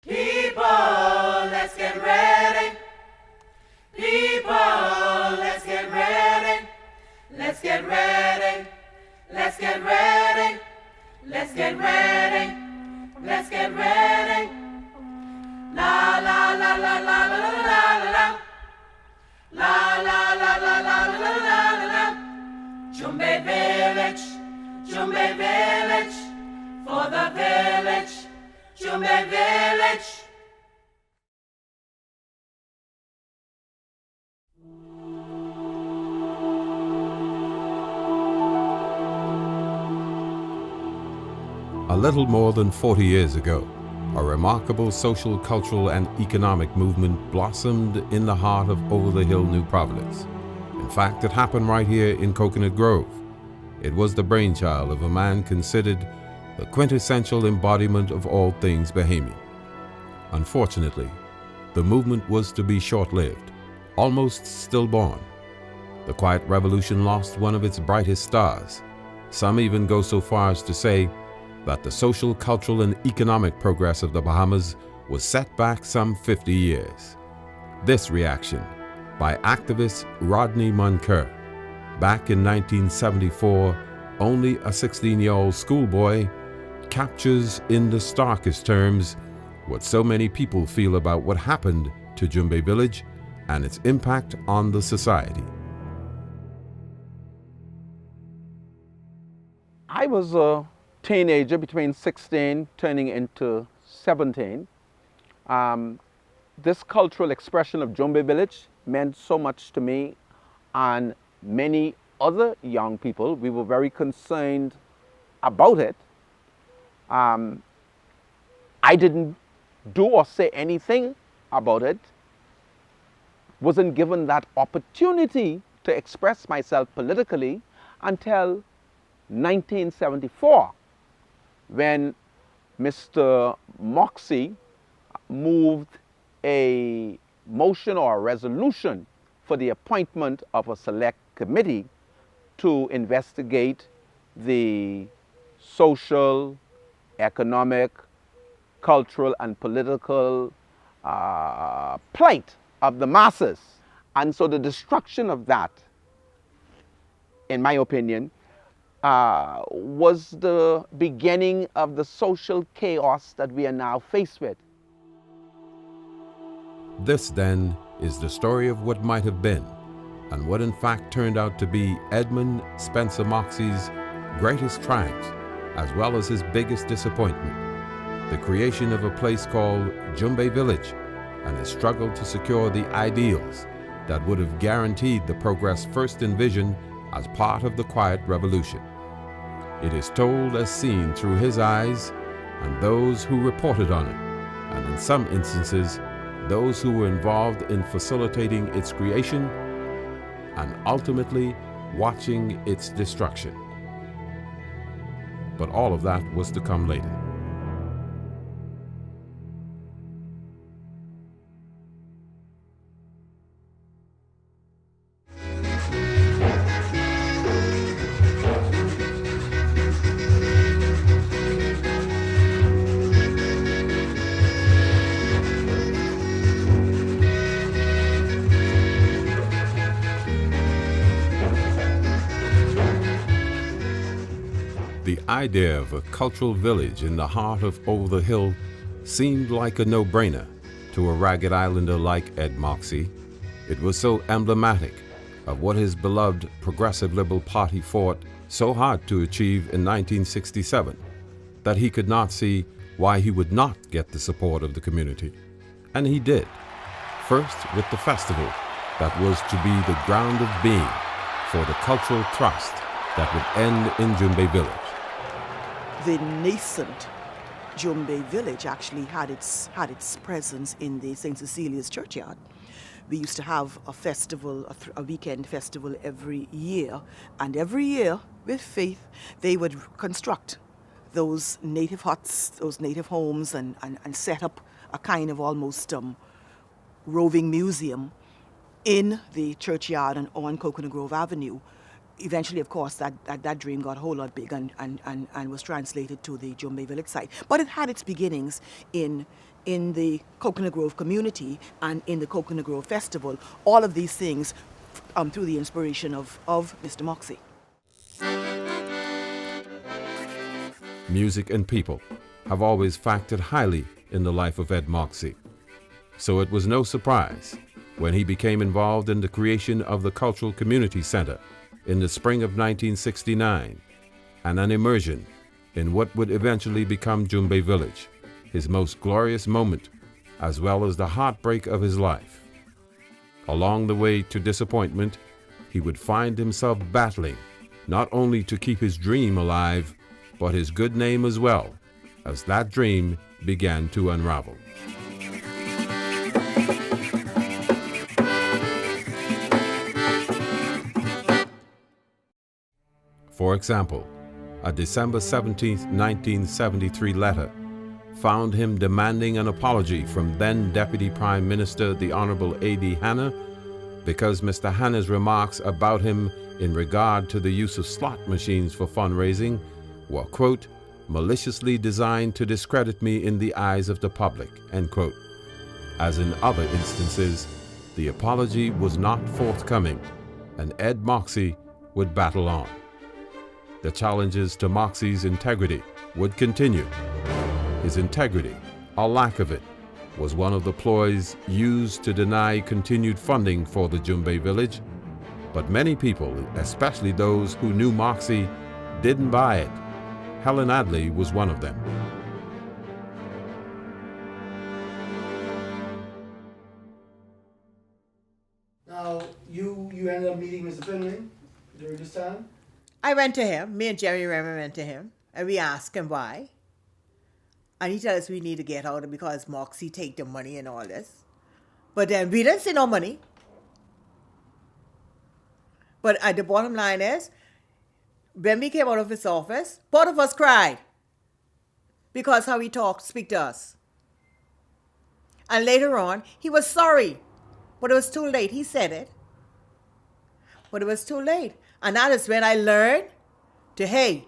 People, let's get ready. People, let's get ready. Let's get ready. Let's get ready. Let's get ready. Let's get ready. La la la la la la la la la. La la la la la la la la la. Jumbey Village, Jumbey Village, for the village, Jumbey Village. A little more than 40 years ago, a remarkable social, cultural, and economic movement blossomed in the heart of Over the Hill, New Providence. In fact, it happened right here in Coconut Grove. It was the brainchild of a man considered the quintessential embodiment of all things Bahamian. Unfortunately, the movement was to be short-lived, almost stillborn. The Quiet Revolution lost one of its brightest stars. Some even go so far as to say that the social, cultural, and economic progress of the Bahamas was set back some 50 years. This reaction, by activist Rodney Munker, back in 1974, only a 16-year-old schoolboy, captures in the starkest terms what so many people feel about what happened to Jumbey Village and its impact on the society. I was a teenager between 16 turning into 17. This cultural expression of Jumbey Village meant so much to me and many other young people. We were very concerned about it. I didn't do or say anything about it. Wasn't given that opportunity to express myself politically until 1974. When Mr. Moxie moved a motion or a resolution for the appointment of a select committee to investigate the social, economic, cultural, and political plight of the masses. And so the destruction of that, in my opinion, was the beginning of the social chaos that we are now faced with. This, then, is the story of what might have been, and what in fact turned out to be Edmund Spencer Moxie's greatest triumph, as well as his biggest disappointment, the creation of a place called Jumbey Village, and his struggle to secure the ideals that would have guaranteed the progress first envisioned as part of the Quiet Revolution. It is told as seen through his eyes and those who reported on it, and in some instances, those who were involved in facilitating its creation and ultimately watching its destruction. But all of that was to come later. The idea of a cultural village in the heart of Over the Hill seemed like a no-brainer to a ragged islander like Ed Moxie. It was so emblematic of what his beloved Progressive Liberal Party fought so hard to achieve in 1967 that he could not see why he would not get the support of the community. And he did, first with the festival that was to be the ground of being for the cultural thrust that would end in Jumbey Village. The nascent Jumbey Village actually had its presence in the St. Cecilia's churchyard. We used to have a festival, a weekend festival every year, and every year, with faith, they would construct those native huts, those native homes, and set up a kind of almost roving museum in the churchyard and on Coconut Grove Avenue eventually, of course, that dream got a whole lot big and was translated to the Jumbey Village site. But it had its beginnings in the Coconut Grove community and in the Coconut Grove Festival. All of these things through the inspiration of Mr. Moxie. Music and people have always factored highly in the life of Ed Moxie. So it was no surprise when he became involved in the creation of the Cultural Community Center in the spring of 1969, and an immersion in what would eventually become Jumbey Village, his most glorious moment, as well as the heartbreak of his life. Along the way to disappointment, he would find himself battling not only to keep his dream alive, but his good name as well, as that dream began to unravel. For example, a December 17, 1973 letter found him demanding an apology from then Deputy Prime Minister the Honorable A.D. Hanna because Mr. Hanna's remarks about him in regard to the use of slot machines for fundraising were, quote, maliciously designed to discredit me in the eyes of the public, end quote. As in other instances, the apology was not forthcoming, and Ed Moxie would battle on. The challenges to Moxie's integrity would continue. His integrity, or lack of it, was one of the ploys used to deny continued funding for the Jumbey Village, but many people, especially those who knew Moxie, didn't buy it. Helen Adley was one of them. Now, you ended up meeting Mr. Finley during this time? I went to him, me and Jerry Remmer went to him, and we asked him why. And he told us we need to get out because Moxie take the money and all this. But then we didn't see no money. But the bottom line is, when we came out of his office, both of us cried because how he speak to us. And later on, he was sorry, but it was too late. He said it, but it was too late. And that is when I learned hey,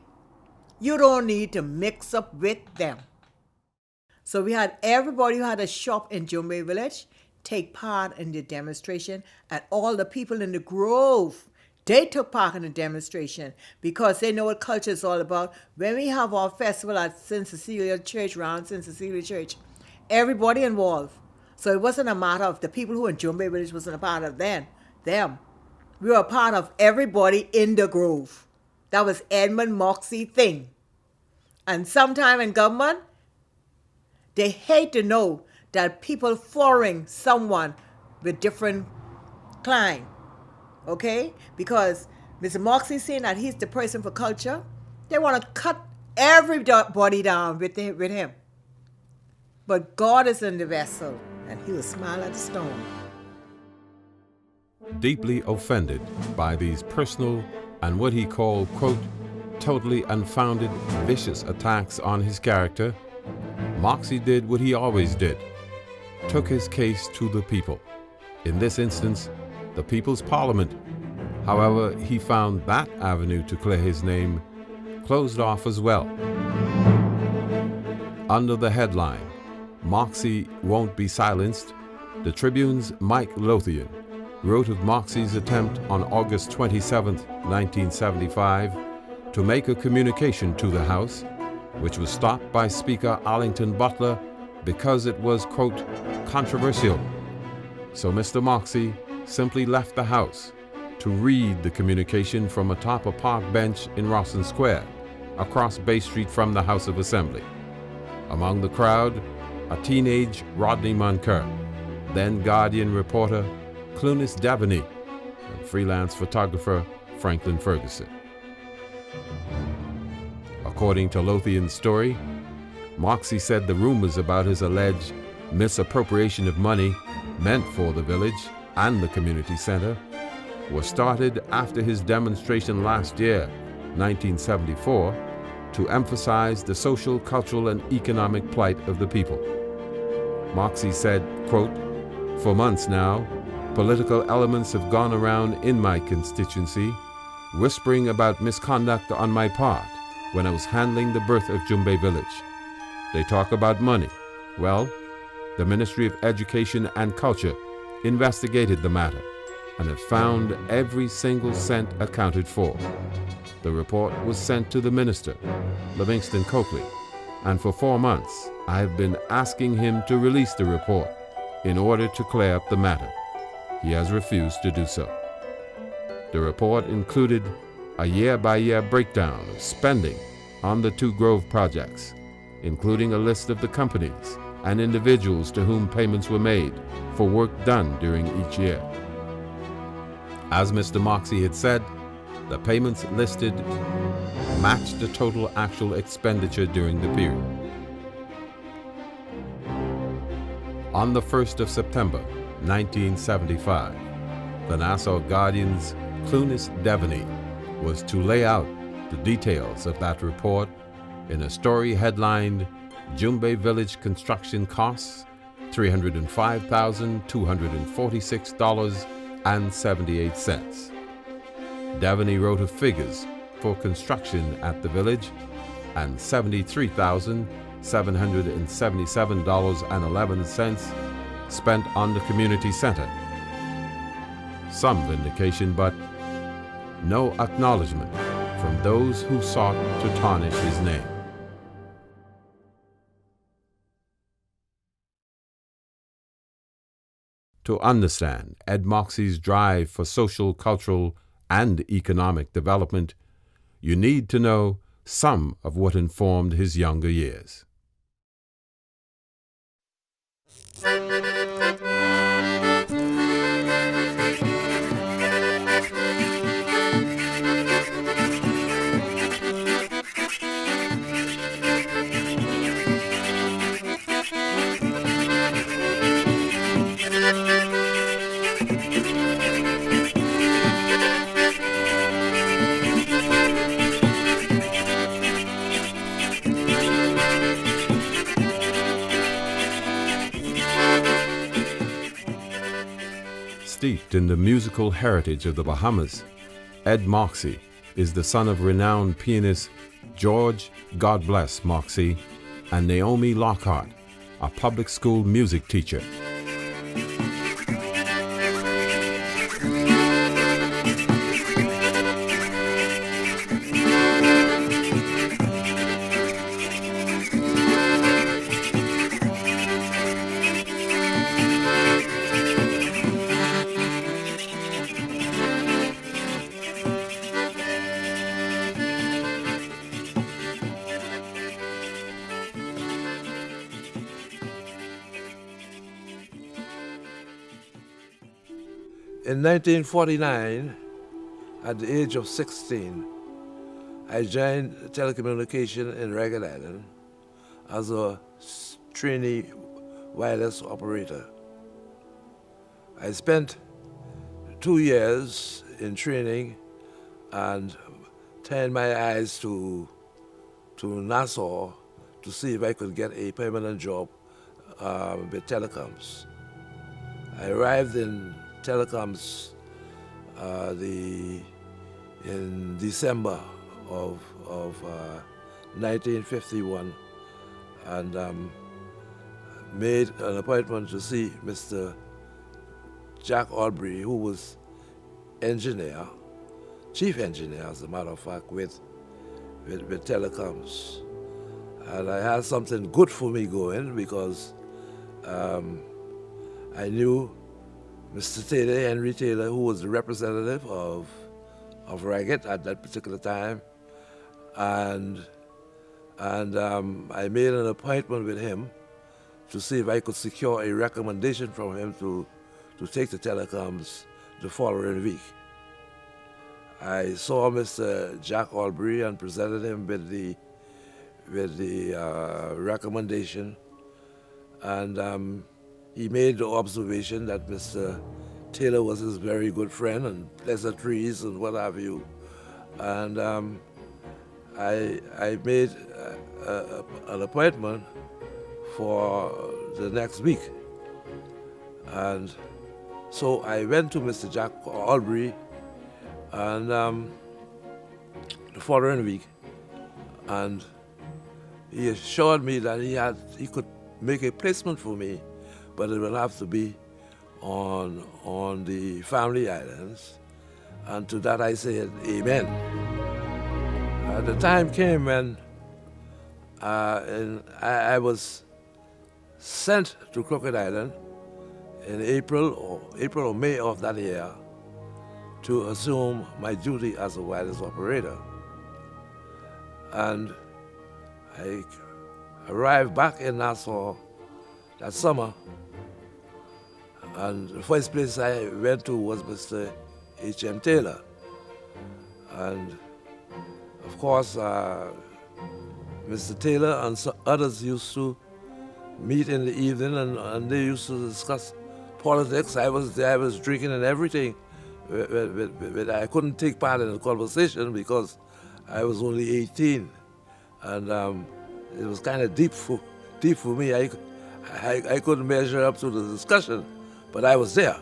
you don't need to mix up with them. So we had everybody who had a shop in Jumbey Village take part in the demonstration, and all the people in the Grove, they took part in the demonstration because they know what culture is all about. When we have our festival at St. Cecilia Church, around St. Cecilia Church, everybody involved. So it wasn't a matter of the people who in Jumbey Village wasn't a part of them. We were a part of everybody in the Grove. That was Edmund Moxie thing. And sometime in government, they hate to know that people following someone with different climb, okay? Because Mr. Moxie saying that he's the person for culture, they want to cut everybody down with him. But God is in the vessel, and he will smile at the storm. Deeply offended by these personal and what he called, quote, totally unfounded, vicious attacks on his character, Moxie did what he always did, took his case to the people. In this instance, the People's Parliament. However, he found that avenue to clear his name closed off as well. Under the headline, Moxie Won't Be Silenced, the Tribune's Mike Lothian wrote of Moxie's attempt on August 27, 1975, to make a communication to the House, which was stopped by Speaker Arlington Butler because it was, quote, controversial. So Mr. Moxie simply left the House to read the communication from atop a park bench in Rawson Square, across Bay Street from the House of Assembly. Among the crowd, a teenage Rodney Monker, then Guardian reporter Clunis Dabney, and freelance photographer Franklin Ferguson. According to Lothian's story, Moxie said the rumors about his alleged misappropriation of money meant for the village and the community center were started after his demonstration last year, 1974, to emphasize the social, cultural, and economic plight of the people. Moxie said, quote, for months now, political elements have gone around in my constituency whispering about misconduct on my part when I was handling the birth of Jumbey Village. They talk about money. Well, the Ministry of Education and Culture investigated the matter and have found every single cent accounted for. The report was sent to the minister, Livingston Coakley, and for 4 months I have been asking him to release the report in order to clear up the matter. He has refused to do so. The report included a year-by-year breakdown of spending on the 2 Grove projects, including a list of the companies and individuals to whom payments were made for work done during each year. As Mr. Moxie had said, the payments listed matched the total actual expenditure during the period. On the 1st of September, 1975, the Nassau Guardian's Clunis Devaney was to lay out the details of that report in a story headlined Jumbey Village Construction Costs $305,246.78. Devaney wrote of figures for construction at the village and $73,777.11 spent on the community center. Some vindication, but no acknowledgement from those who sought to tarnish his name. To understand Ed Moxie's drive for social, cultural, and economic development, you need to know some of what informed his younger years. Steeped in the musical heritage of the Bahamas, Ed Moxie is the son of renowned pianist George God Bless Moxie and Naomi Lockhart, a public school music teacher. In 1949, at the age of 16, I joined telecommunication in Ragged Island as a trainee wireless operator. I spent 2 years in training and turned my eyes to Nassau to see if I could get a permanent job with telecoms. I arrived in telecoms in December of 1951 and made an appointment to see Mr. Jack Albury, who was chief engineer as a matter of fact, with telecoms. And I had something good for me going because I knew Mr. Taylor, Henry Taylor, who was the representative of Ragged at that particular time, and I made an appointment with him to see if I could secure a recommendation from him to take the telecoms the following week. I saw Mr. Jack Albury and presented him with the recommendation, and he made the observation that Mr. Taylor was his very good friend and pleasantries and what have you. And I made an appointment for the next week. And so I went to Mr. Jack Albury and the following week, and he assured me that he could make a placement for me, but it will have to be on the family islands. And to that I said, amen. The time came when I was sent to Crooked Island in April or May of that year to assume my duty as a wireless operator. And I arrived back in Nassau that summer, and the first place I went to was Mr. H.M. Taylor. And of course, Mr. Taylor and others used to meet in the evening, and they used to discuss politics. I was there, I was drinking and everything. I couldn't take part in the conversation because I was only 18, and it was kind of deep for me. I couldn't measure up to the discussion, but I was there.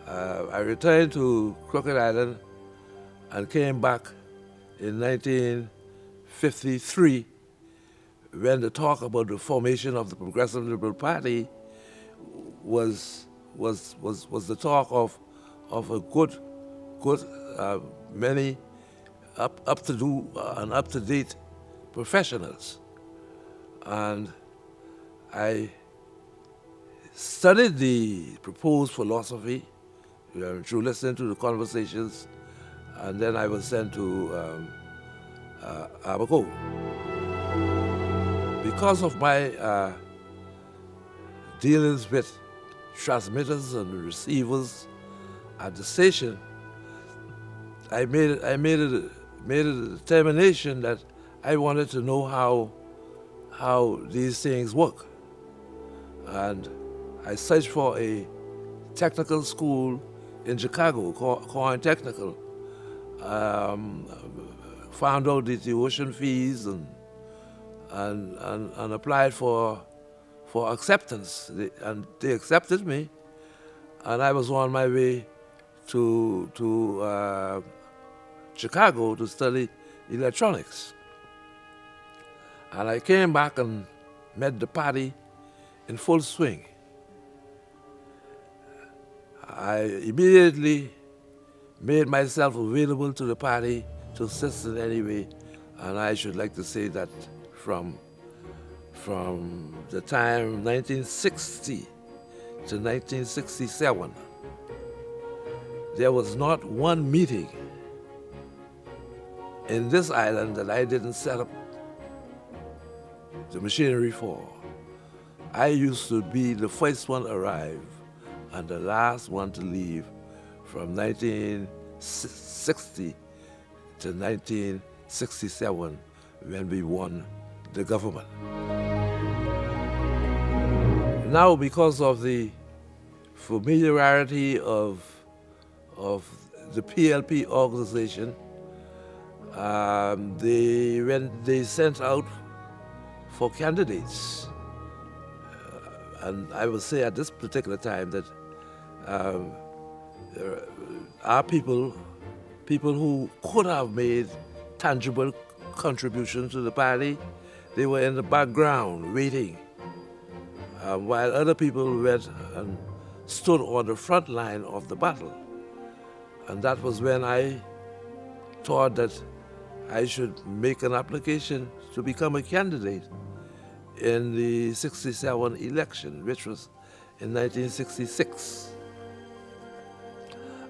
I returned to Crooked Island and came back in 1953 when the talk about the formation of the Progressive Liberal Party was the talk of a good many up-to-date professionals. And I studied the proposed philosophy through listening to the conversations, and then I was sent to Abaco. Because of my dealings with transmitters and receivers at the station, I made a determination that I wanted to know how these things work. And I searched for a technical school in Chicago, Coin Technical. Found out the tuition fees and applied for acceptance. They accepted me, and I was on my way to Chicago to study electronics. And I came back and met the party in full swing. I immediately made myself available to the party to assist in any way, and I should like to say that from the time 1960 to 1967, there was not one meeting in this island that I didn't set up the machinery for. I used to be the first one to arrive and the last one to leave from 1960 to 1967 when we won the government. Now, because of the familiarity of the PLP organization, they sent out for candidates. And I will say at this particular time that our people who could have made tangible contributions to the party, they were in the background waiting, while other people went and stood on the front line of the battle. And that was when I thought that I should make an application to become a candidate in the 67 election, which was in 1966.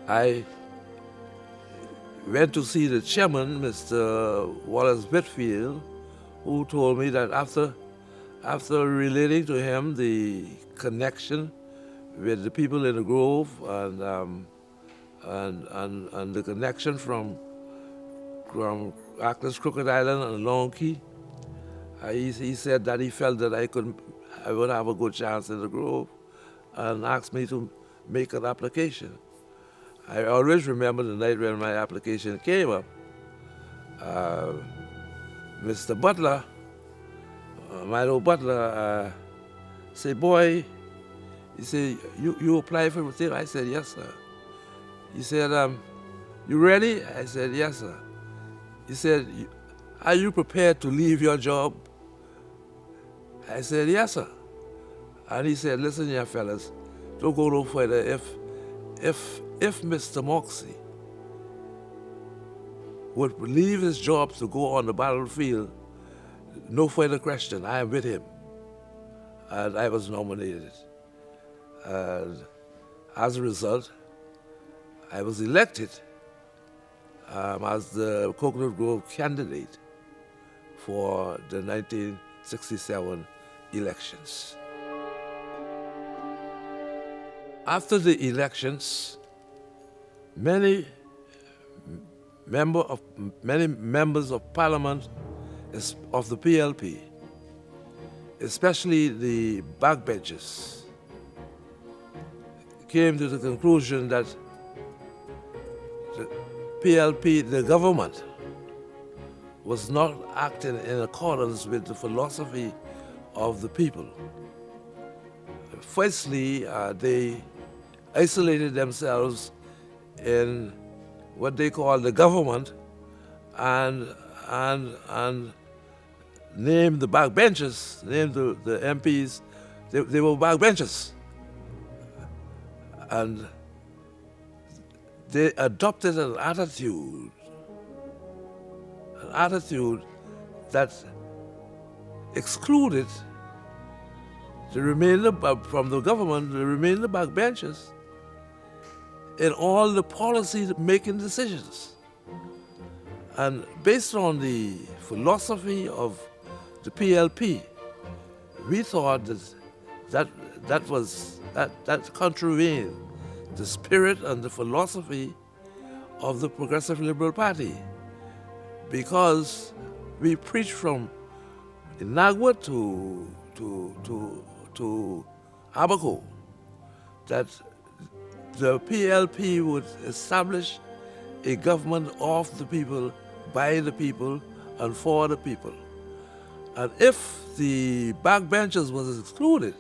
I went to see the chairman, Mr. Wallace Whitfield, who told me that after relating to him the connection with the people in the Grove and the connection from Ackless, Crooked Island and Long Key, he said that he felt that I would have a good chance in the Grove, and asked me to make an application. I always remember the night when my application came up. Mr. Butler, Milo Butler, said, "Boy," he said, you applied for the thing?" I said, "Yes, sir." He said, "You ready?" I said, "Yes, sir." He said, "Are you prepared to leave your job?" I said, "Yes, sir." And he said, "Listen here, fellas, don't go no further. If Mr. Moxie would leave his job to go on the battlefield, no further question, I am with him." And I was nominated. And as a result, I was elected as the Coconut Grove candidate for the 1967 elections. After the elections, many members of parliament of the PLP, especially the backbenchers, came to the conclusion that the PLP, the government, was not acting in accordance with the philosophy of the people. Firstly, they isolated themselves in what they call the government and named the backbenchers, named the MPs, they were backbenchers. And they adopted an attitude that excluded the remainder from the government, the remainder backbenchers, in all the policy-making decisions. And based on the philosophy of the PLP, we thought that contravened the spirit and the philosophy of the Progressive Liberal Party, because we preached from Inagua to Abaco that the PLP would establish a government of the people, by the people, and for the people. And if the backbenchers was excluded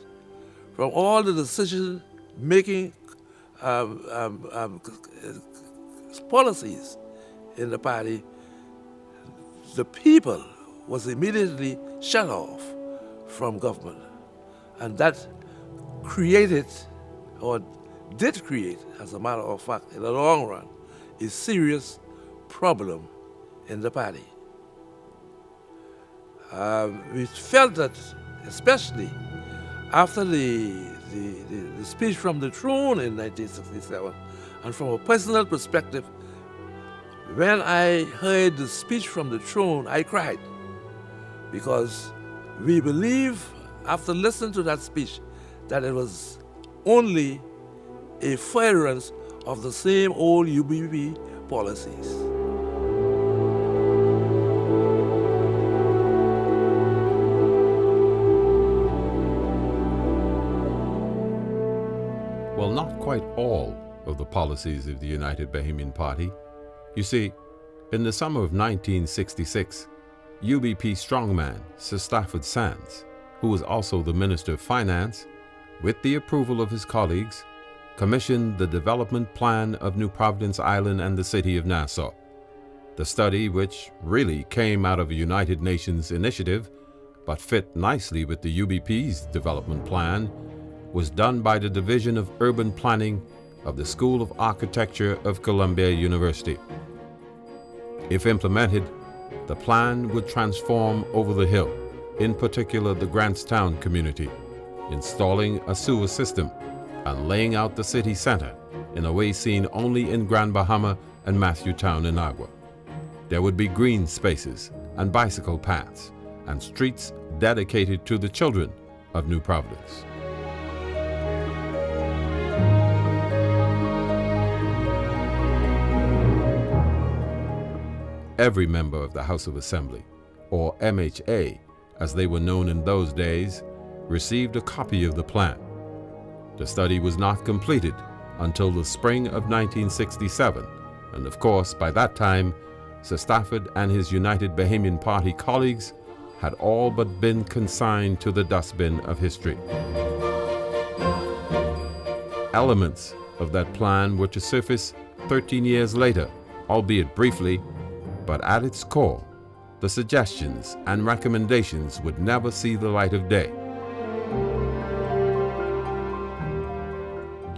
from all the decision-making policies in the party, the people was immediately shut off from government. And that created, or did create, as a matter of fact, in the long run, a serious problem in the party. We felt that, especially after the speech from the throne in 1967, and from a personal perspective, when I heard the speech from the throne, I cried, because we believe, after listening to that speech, that it was only a furtherance of the same old UBP policies. Well, not quite all of the policies of the United Bahamian Party. You see, in the summer of 1966, UBP strongman Sir Stafford Sands, who was also the Minister of Finance, with the approval of his colleagues, commissioned the development plan of New Providence Island and the city of Nassau. The study, which really came out of a United Nations initiative, but fit nicely with the UBP's development plan, was done by the Division of Urban Planning of the School of Architecture of Columbia University. If implemented, the plan would transform Over the Hill, in particular the Grantstown community, installing a sewer system and laying out the city center in a way seen only in Grand Bahama and Matthewtown in Agua. There would be green spaces and bicycle paths and streets dedicated to the children of New Providence. Every member of the House of Assembly, or MHA, as they were known in those days, received a copy of the plan. The study was not completed until the spring of 1967, and of course, by that time, Sir Stafford and his United Bahamian Party colleagues had all but been consigned to the dustbin of history. Elements of that plan were to surface 13 years later, albeit briefly, but at its core, the suggestions and recommendations would never see the light of day.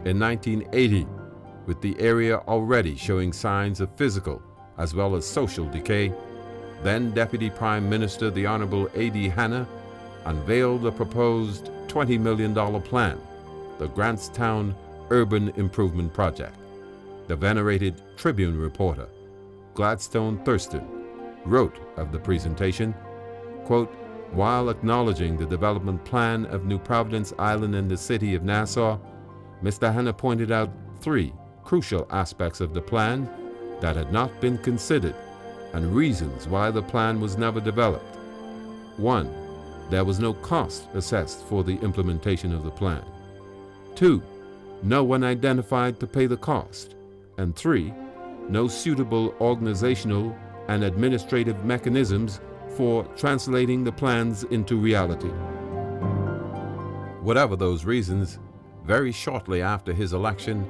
In 1980, with the area already showing signs of physical as well as social decay, then Deputy Prime Minister the Honorable A.D. Hanna unveiled a proposed $20 million plan, the Grantstown Urban Improvement Project. The venerated Tribune reporter, Gladstone Thurston, wrote of the presentation, quote, "While acknowledging the development plan of New Providence Island and the city of Nassau, Mr. Hanna pointed out three crucial aspects of the plan that had not been considered and reasons why the plan was never developed. 1. There was no cost assessed for the implementation of the plan. 2. No one identified to pay the cost. And 3. No suitable organizational and administrative mechanisms for translating the plans into reality." Whatever those reasons, very shortly after his election,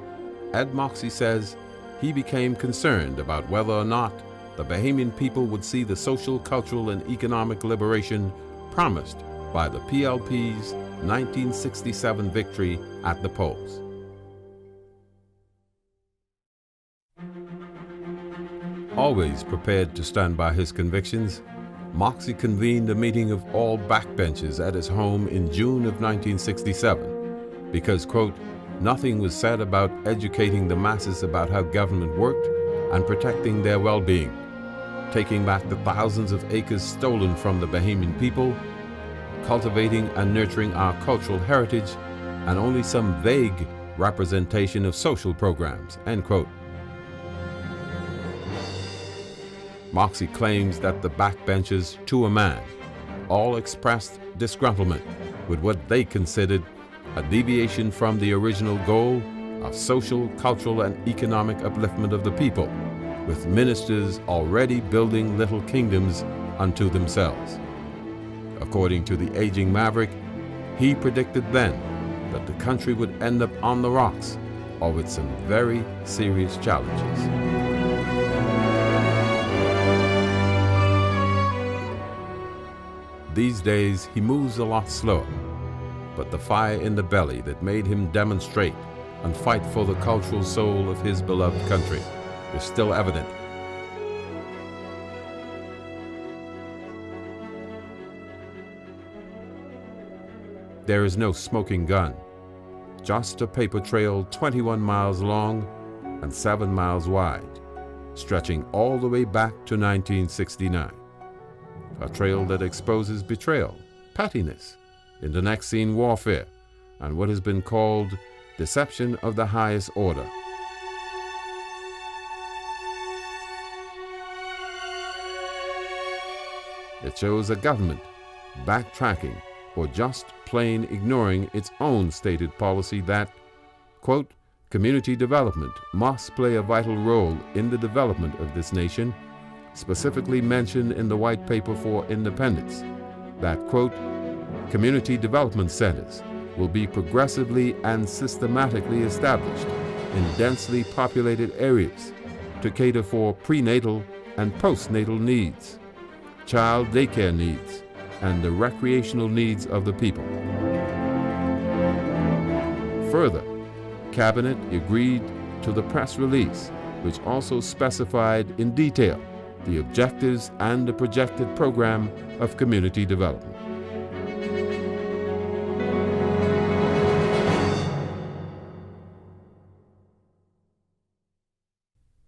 Ed Moxie says he became concerned about whether or not the Bahamian people would see the social, cultural, and economic liberation promised by the PLP's 1967 victory at the polls. Always prepared to stand by his convictions, Moxie convened a meeting of all backbenchers at his home in June of 1967 because, quote, "Nothing was said about educating the masses about how government worked and protecting their well-being, taking back the thousands of acres stolen from the Bahamian people, cultivating and nurturing our cultural heritage, and only some vague representation of social programs," end quote. Moxie claims that the backbenchers, to a man, all expressed disgruntlement with what they considered a deviation from the original goal of social, cultural, and economic upliftment of the people, with ministers already building little kingdoms unto themselves. According to the aging maverick, he predicted then that the country would end up on the rocks or with some very serious challenges. These days, he moves a lot slower, but the fire in the belly that made him demonstrate and fight for the cultural soul of his beloved country is still evident. There is no smoking gun, just a paper trail 21 miles long and 7 miles wide, stretching all the way back to 1969. A trail that exposes betrayal, pettiness, internecine warfare, and what has been called deception of the highest order. It shows a government backtracking or just plain ignoring its own stated policy that, quote, "Community development must play a vital role in the development of this nation," specifically mentioned in the White Paper for Independence, that, quote, "Community development centers will be progressively and systematically established in densely populated areas to cater for prenatal and postnatal needs, child daycare needs, and the recreational needs of the people." Further, Cabinet agreed to the press release, which also specified in detail the objectives and the projected program of community development.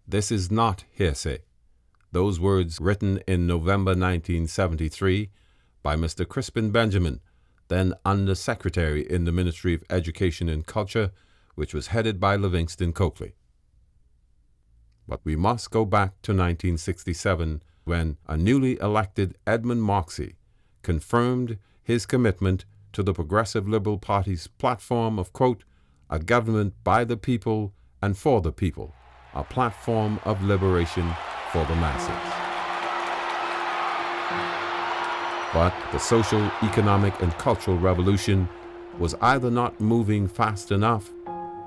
This is not hearsay. Those words written in November 1973 by Mr. Crispin Benjamin, then Under Secretary in the Ministry of Education and Culture, which was headed by Livingston Coakley. But we must go back to 1967 when a newly elected Edmund Moxie confirmed his commitment to the Progressive Liberal Party's platform of, quote, "A government by the people and for the people, a platform of liberation for the masses." But the social, economic, and cultural revolution was either not moving fast enough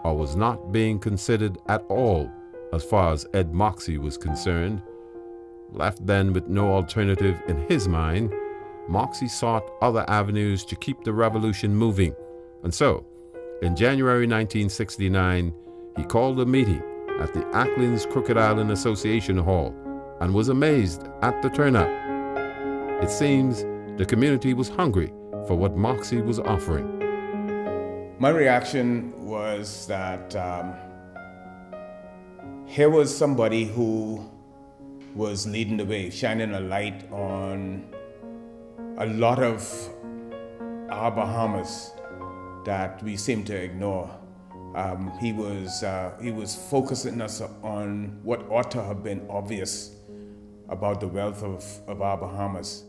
or was not being considered at all as far as Ed Moxie was concerned, Left then with no alternative in his mind, Moxie sought other avenues to keep the revolution moving. And so, in January 1969, he called a meeting at the Ackland's Crooked Island Association Hall and was amazed at the turnout. It seems the community was hungry for what Moxie was offering. My reaction was that here was somebody who was leading the way, shining a light on a lot of our Bahamas that we seem to ignore. He was focusing us on what ought to have been obvious about the wealth of our Bahamas.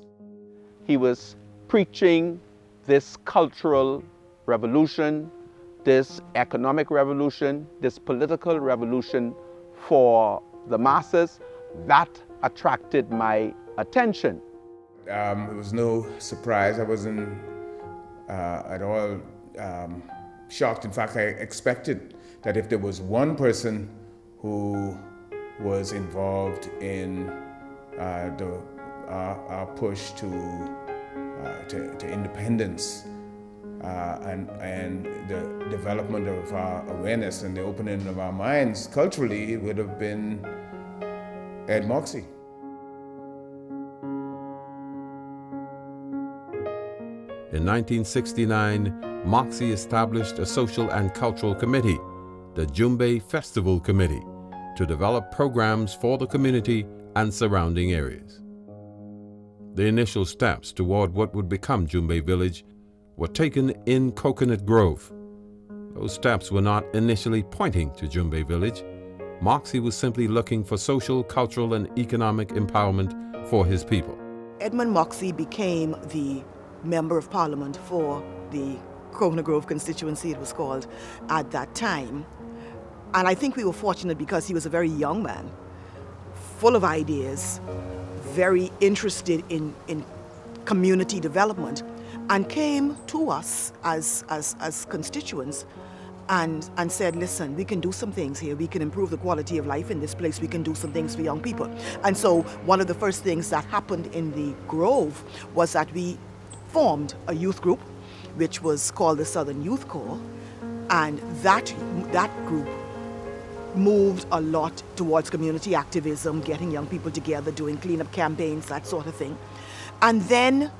He was preaching this cultural revolution, this economic revolution, this political revolution for the masses. That attracted my attention. It was no surprise. I wasn't at all shocked. In fact, I expected that if there was one person who was involved in our push to independence and the development of our awareness and the opening of our minds culturally, it would have been Ed Moxie. In 1969, Moxie established a social and cultural committee, the Jumbey Festival Committee, to develop programs for the community and surrounding areas. The initial steps toward what would become Jumbey Village were taken in Coconut Grove. Those steps were not initially pointing to Jumbey Village. Moxie was simply looking for social, cultural, and economic empowerment for his people. Edmund Moxie became the Member of Parliament for the Coconut Grove constituency, it was called, at that time. And I think we were fortunate because he was a very young man, full of ideas, very interested in community development, and came to us as constituents and said, listen, we can do some things here. We can improve the quality of life in this place. We can do some things for young people. And so one of the first things that happened in the Grove was that we formed a youth group, which was called the Southern Youth Corps. And that group moved a lot towards community activism, getting young people together, doing cleanup campaigns, that sort of thing. And then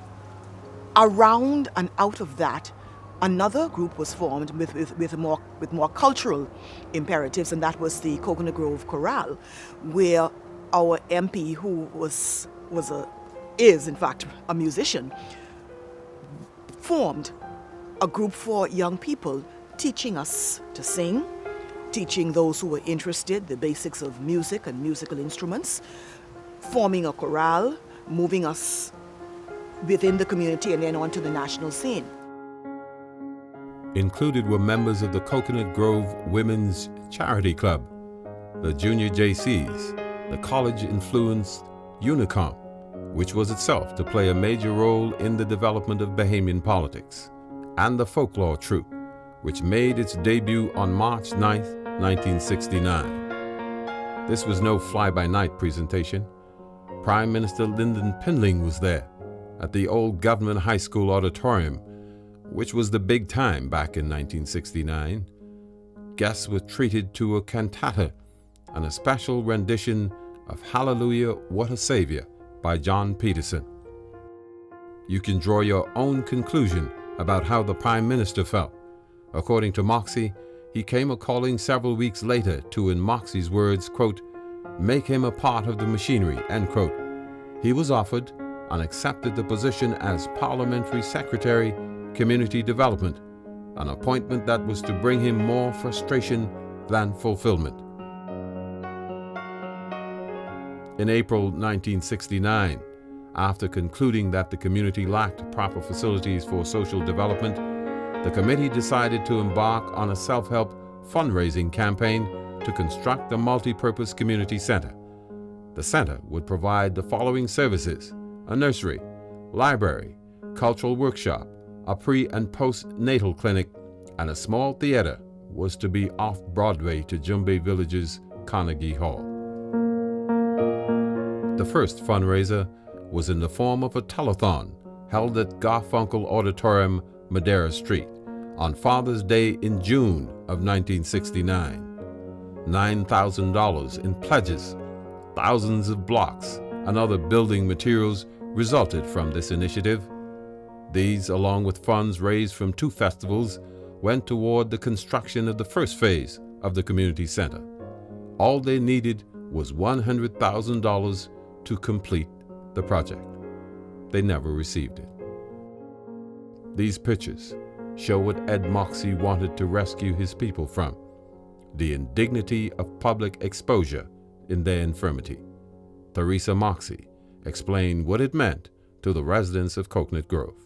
around and out of that, another group was formed with more cultural imperatives, and that was the Coconut Grove Chorale, where our MP, who is in fact a musician, formed a group for young people, teaching us to sing, teaching those who were interested the basics of music and musical instruments, forming a chorale, moving us within the community and then on to the national scene. Included were members of the Coconut Grove Women's Charity Club, the Junior JCs, the college-influenced Unicom, which was itself to play a major role in the development of Bahamian politics, and the Folklore Troupe, which made its debut on March 9, 1969. This was no fly-by-night presentation. Prime Minister Lyndon Pindling was there at the old Government High School auditorium, which was the big time back in 1969. Guests were treated to a cantata and a special rendition of Hallelujah, What a Savior by John Peterson. You can draw your own conclusion about how the Prime Minister felt. According to Moxie, he came a-calling several weeks later to, in Moxie's words, quote, make him a part of the machinery, end quote. He was offered and accepted the position as Parliamentary Secretary, Community Development, an appointment that was to bring him more frustration than fulfillment. In April 1969, after concluding that the community lacked proper facilities for social development, the committee decided to embark on a self-help fundraising campaign to construct a multi-purpose community center. The center would provide the following services: a nursery, library, cultural workshop, a pre- and post-natal clinic, and a small theater was to be off Broadway to Jumbey Village's Carnegie Hall. the first fundraiser was in the form of a telethon held at Garfunkel Auditorium, Madera Street, on Father's Day in June of 1969. $9,000 in pledges, thousands of blocks, and other building materials resulted from this initiative. These, along with funds raised from 2 festivals, went toward the construction of the first phase of the community center. All they needed was $100,000 to complete the project. They never received it. These pictures show what Ed Moxie wanted to rescue his people from: the indignity of public exposure in their infirmity. Theresa Moxie explained what it meant to the residents of Coconut Grove.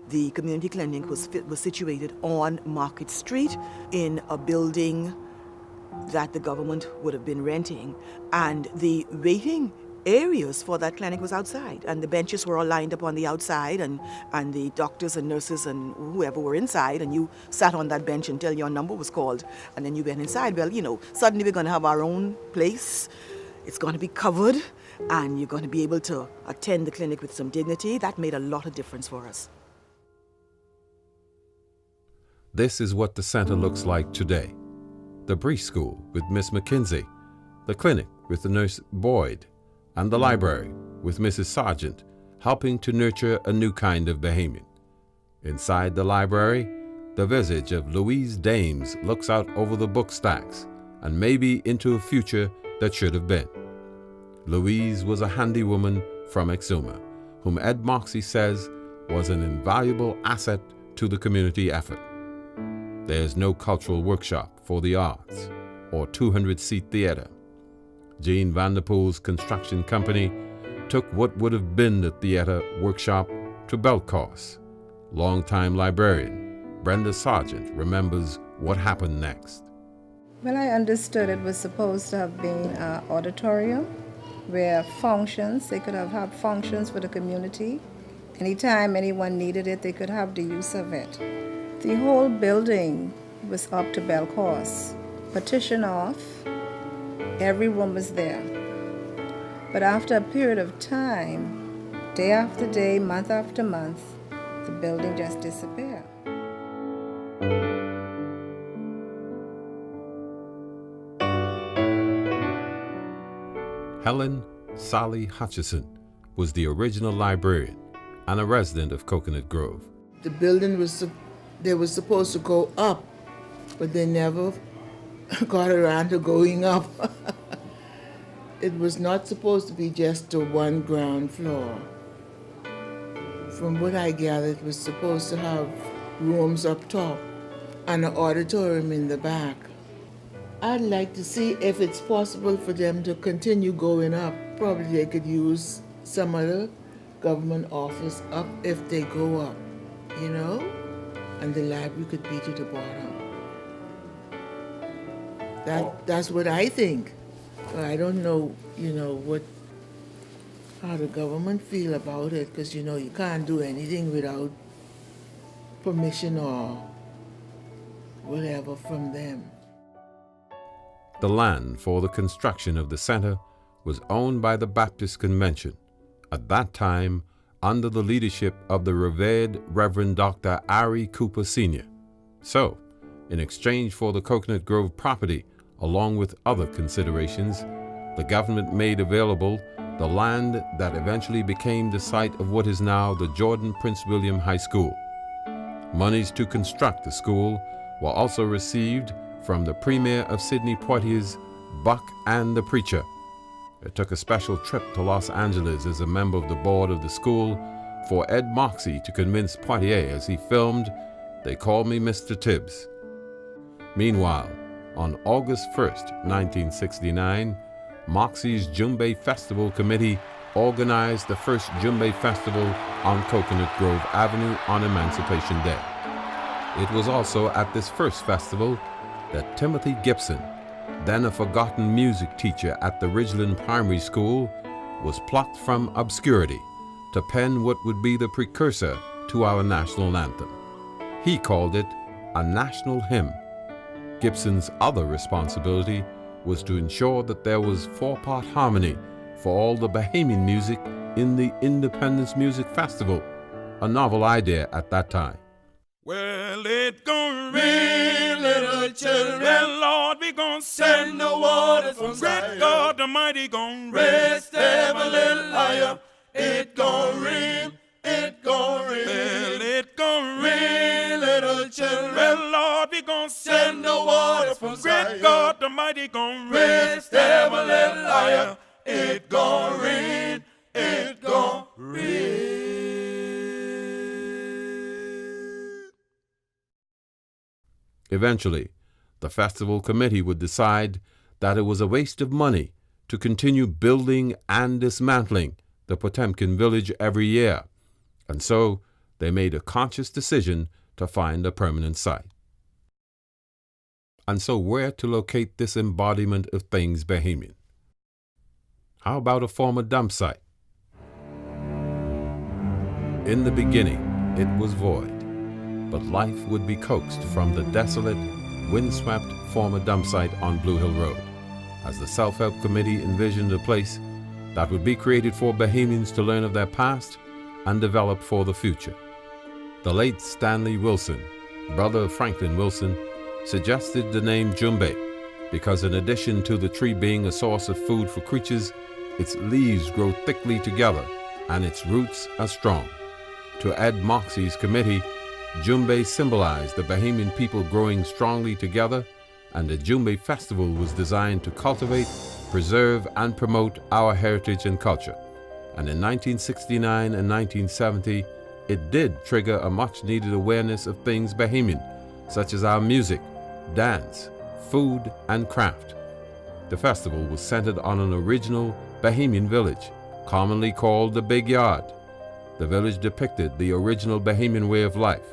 The community clinic was situated on Market Street in a building that the government would have been renting, and the waiting areas for that clinic was outside, and the benches were all lined up on the outside, and the doctors and nurses and whoever were inside, and you sat on that bench until your number was called, and then you went inside. Well, suddenly we're going to have our own place. It's going to be covered, and you're going to be able to attend the clinic with some dignity. That made a lot of difference for us. This is what the center looks like today. The preschool with Miss McKinsey, the clinic with the nurse Boyd, and the library with Mrs. Sargent, helping to nurture a new kind of Bahamian. Inside the library, the visage of Louise Dames looks out over the book stacks and maybe into a future that should have been. Louise was a handy woman from Exuma, whom Ed Moxie says was an invaluable asset to the community effort. There's no cultural workshop for the arts or 200-seat theater. Jean Vanderpool's construction company took what would have been the theater workshop to belt costs. Longtime librarian Brenda Sargent remembers what happened next. Well, I understood it was supposed to have been an auditorium where they could have had functions for the community. Anytime anyone needed it, they could have the use of it. The whole building was up to bell costs, partitioned off. Every room was there. But after a period of time, day after day, month after month, the building just disappeared. Helen Sally Hutchison was the original librarian and a resident of Coconut Grove. The building they were supposed to go up, but they never got around to going up. It was not supposed to be just a one ground floor. From what I gathered, it was supposed to have rooms up top and an auditorium in the back. I'd like to see if it's possible for them to continue going up. Probably they could use some other government office up if they go up, and the library could be to the bottom. That's what I think. I don't know, how the government feel about it, because, you can't do anything without permission or whatever from them. The land for the construction of the center was owned by the Baptist Convention, at that time under the leadership of the revered Reverend Dr. Ari Cooper Sr. So, in exchange for the Coconut Grove property, along with other considerations, the government made available the land that eventually became the site of what is now the Jordan Prince William High School. Monies to construct the school were also received from the Premier of Sidney Poitier's Buck and the Preacher. It took a special trip to Los Angeles as a member of the board of the school for Ed Moxie to convince Poitier as he filmed They Call Me Mr. Tibbs. Meanwhile, on August 1st, 1969, Moxie's Jumbey Festival Committee organized the first Jumbey Festival on Coconut Grove Avenue on Emancipation Day. It was also at this first festival that Timothy Gibson, then a forgotten music teacher at the Ridgeland Primary School, was plucked from obscurity to pen what would be the precursor to our national anthem. He called it a national hymn. Gibson's other responsibility was to ensure that there was four-part harmony for all the Bahamian music in the Independence Music Festival, a novel idea at that time. Well, it gon' rain, little children. Well, Lord, we gon' send the water from Great God Almighty gon' raise them a little higher. It gon' rain, it gon' rain. Well, it gon' rain, little children. Well, Lord, we gon' send the water from Great God Almighty gon' raise them a little higher. It gon' rain, it gon' rain. Eventually, the festival committee would decide that it was a waste of money to continue building and dismantling the Potemkin village every year, and so they made a conscious decision to find a permanent site. And so where to locate this embodiment of things Bahamian? How about a former dump site? In the beginning, it was void, but life would be coaxed from the desolate, windswept former dump site on Blue Hill Road, as the Self-Help Committee envisioned a place that would be created for Bahamians to learn of their past and develop for the future. The late Stanley Wilson, brother of Franklin Wilson, suggested the name Jumbey because in addition to the tree being a source of food for creatures, its leaves grow thickly together and its roots are strong. To Ed Moxie's committee, Jumbey symbolized the Bahamian people growing strongly together, and the Jumbey Festival was designed to cultivate, preserve, and promote our heritage and culture. And in 1969 and 1970, it did trigger a much-needed awareness of things Bahamian, such as our music, dance, food, and craft. The festival was centered on an original Bahamian village, commonly called the Big Yard. The village depicted the original Bahamian way of life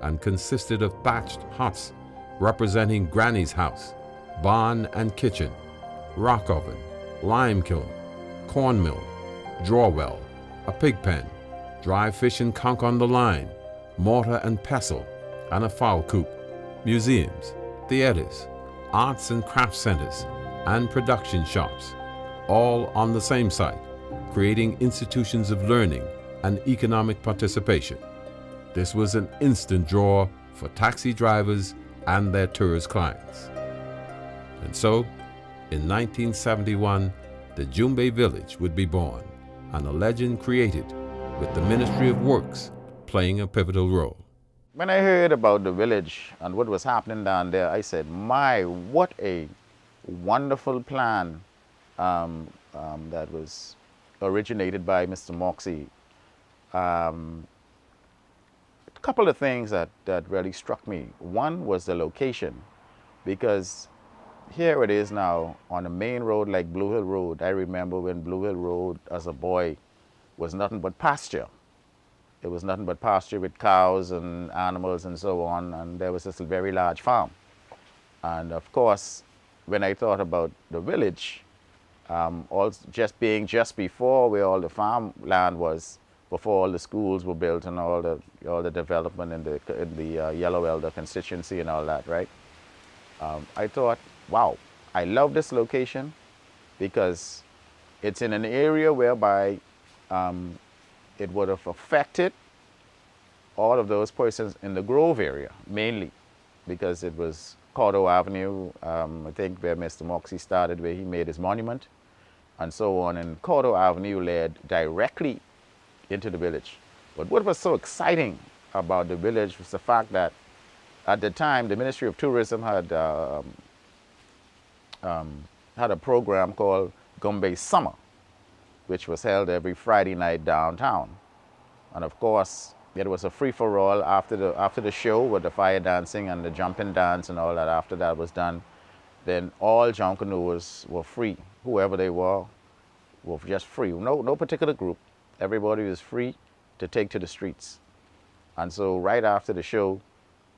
and consisted of thatched huts representing Granny's house, barn and kitchen, rock oven, lime kiln, corn mill, draw well, a pig pen, dry fish and conch on the line, mortar and pestle, and a fowl coop, museums, theaters, arts and craft centers, and production shops, all on the same site, creating institutions of learning and economic participation. This was an instant draw for taxi drivers and their tourist clients. And so, in 1971, the Jumbey Village would be born, and a legend created with the Ministry of Works playing a pivotal role. When I heard about the village and what was happening down there, I said, my, what a wonderful plan that was originated by Mr. Moxie. A couple of things that really struck me. One was the location, because here it is now on a main road like Blue Hill Road. I remember when Blue Hill Road as a boy was nothing but pasture. It was nothing but pasture with cows and animals and so on, and there was this very large farm. And of course, when I thought about the village, also just before where all the farmland was, before all the schools were built and all the development in the Yellow Elder constituency and all that, right? I thought, wow, I love this location because it's in an area whereby it would have affected all of those persons in the Grove area, mainly because it was Cordo Avenue, I think where Mr. Moxie started, where he made his monument, and so on. And Cordo Avenue led directly into the village. But what was so exciting about the village was the fact that at the time, the Ministry of Tourism had a program called Jumbey Summer, which was held every Friday night downtown. And of course, it was a free-for-all after the show with the fire dancing and the jumping dance and all that. After that was done, then all Jonquinoers were free. Whoever they were just free. No particular group. Everybody was free to take to the streets. And so right after the show,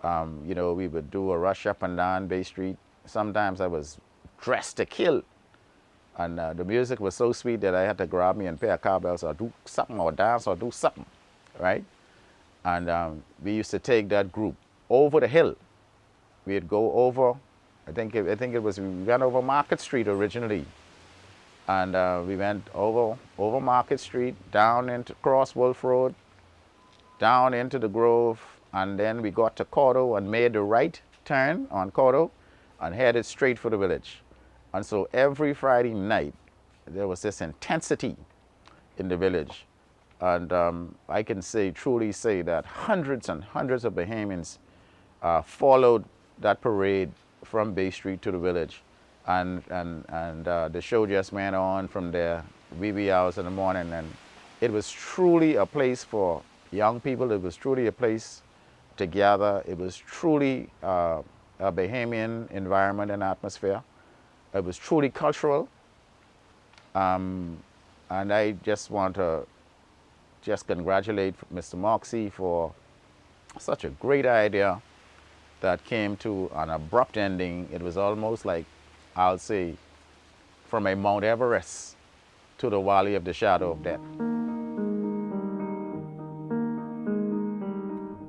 you know, we would do a rush up and down Bay Street. Sometimes I was dressed to kill. And the music was so sweet that I had to grab me and pay a cowbells or do something or dance or do something, right? And we used to take that group over the hill. We'd go over, I think it was, we went over Market Street originally. And we went over Market Street, down into Cross Wolf Road, down into the Grove, and then we got to Cordo and made the right turn on Cordo and headed straight for the village. And so every Friday night, there was this intensity in the village. And I can truly say that hundreds and hundreds of Bahamians followed that parade from Bay Street to the village. And the show just went on from there, wee hours in the morning. And it was truly a place for young people. It was truly a place to gather. It was truly a Bahamian environment and atmosphere. It was truly cultural. And I just want to congratulate Mr. Moxie for such a great idea that came to an abrupt ending. It was almost like, I'll say, from a Mount Everest to the Valley of the Shadow of Death.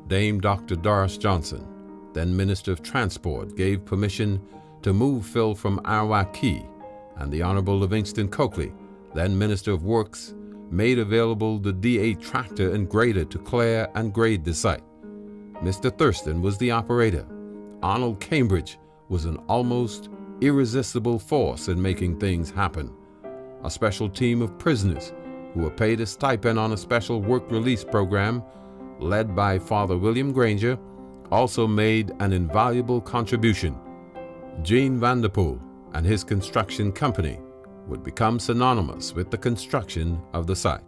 Dame Dr. Doris Johnson, then Minister of Transport, gave permission to move Phil from Arawak Key, and the Honorable Livingston Coakley, then Minister of Works, made available the D8 tractor and grader to clear and grade the site. Mr. Thurston was the operator. Arnold Cambridge was an almost irresistible force in making things happen. A special team of prisoners who were paid a stipend on a special work release program, led by Father William Granger, also made an invaluable contribution. Gene Vanderpool and his construction company would become synonymous with the construction of the site.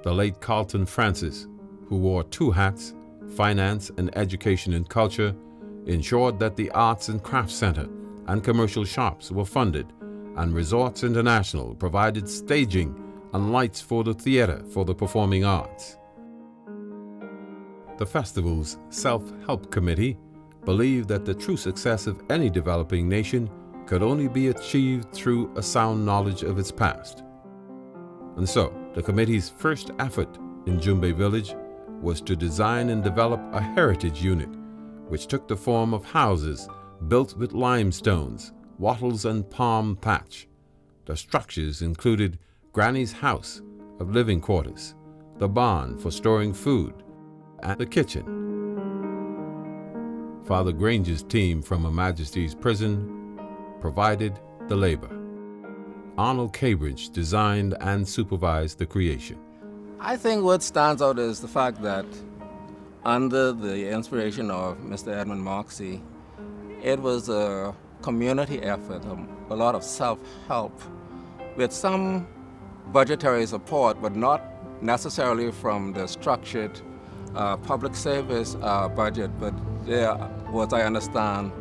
The late Carlton Francis, who wore two hats, finance and education and culture, ensured that the Arts and Crafts Center and commercial shops were funded, and Resorts International provided staging and lights for the theater for the performing arts. The festival's self-help committee believed that the true success of any developing nation could only be achieved through a sound knowledge of its past. And so, the committee's first effort in Jumbey Village was to design and develop a heritage unit, which took the form of houses built with limestones, wattles and palm thatch. The structures included Granny's house of living quarters, the barn for storing food, and the kitchen. Father Granger's team from Her Majesty's Prison provided the labor. Arnold Cambridge designed and supervised the creation. I think what stands out is the fact that under the inspiration of Mr. Edmund Moxie, it was a community effort, a lot of self-help, with some budgetary support, but not necessarily from the structured public service budget, but there was, I understand,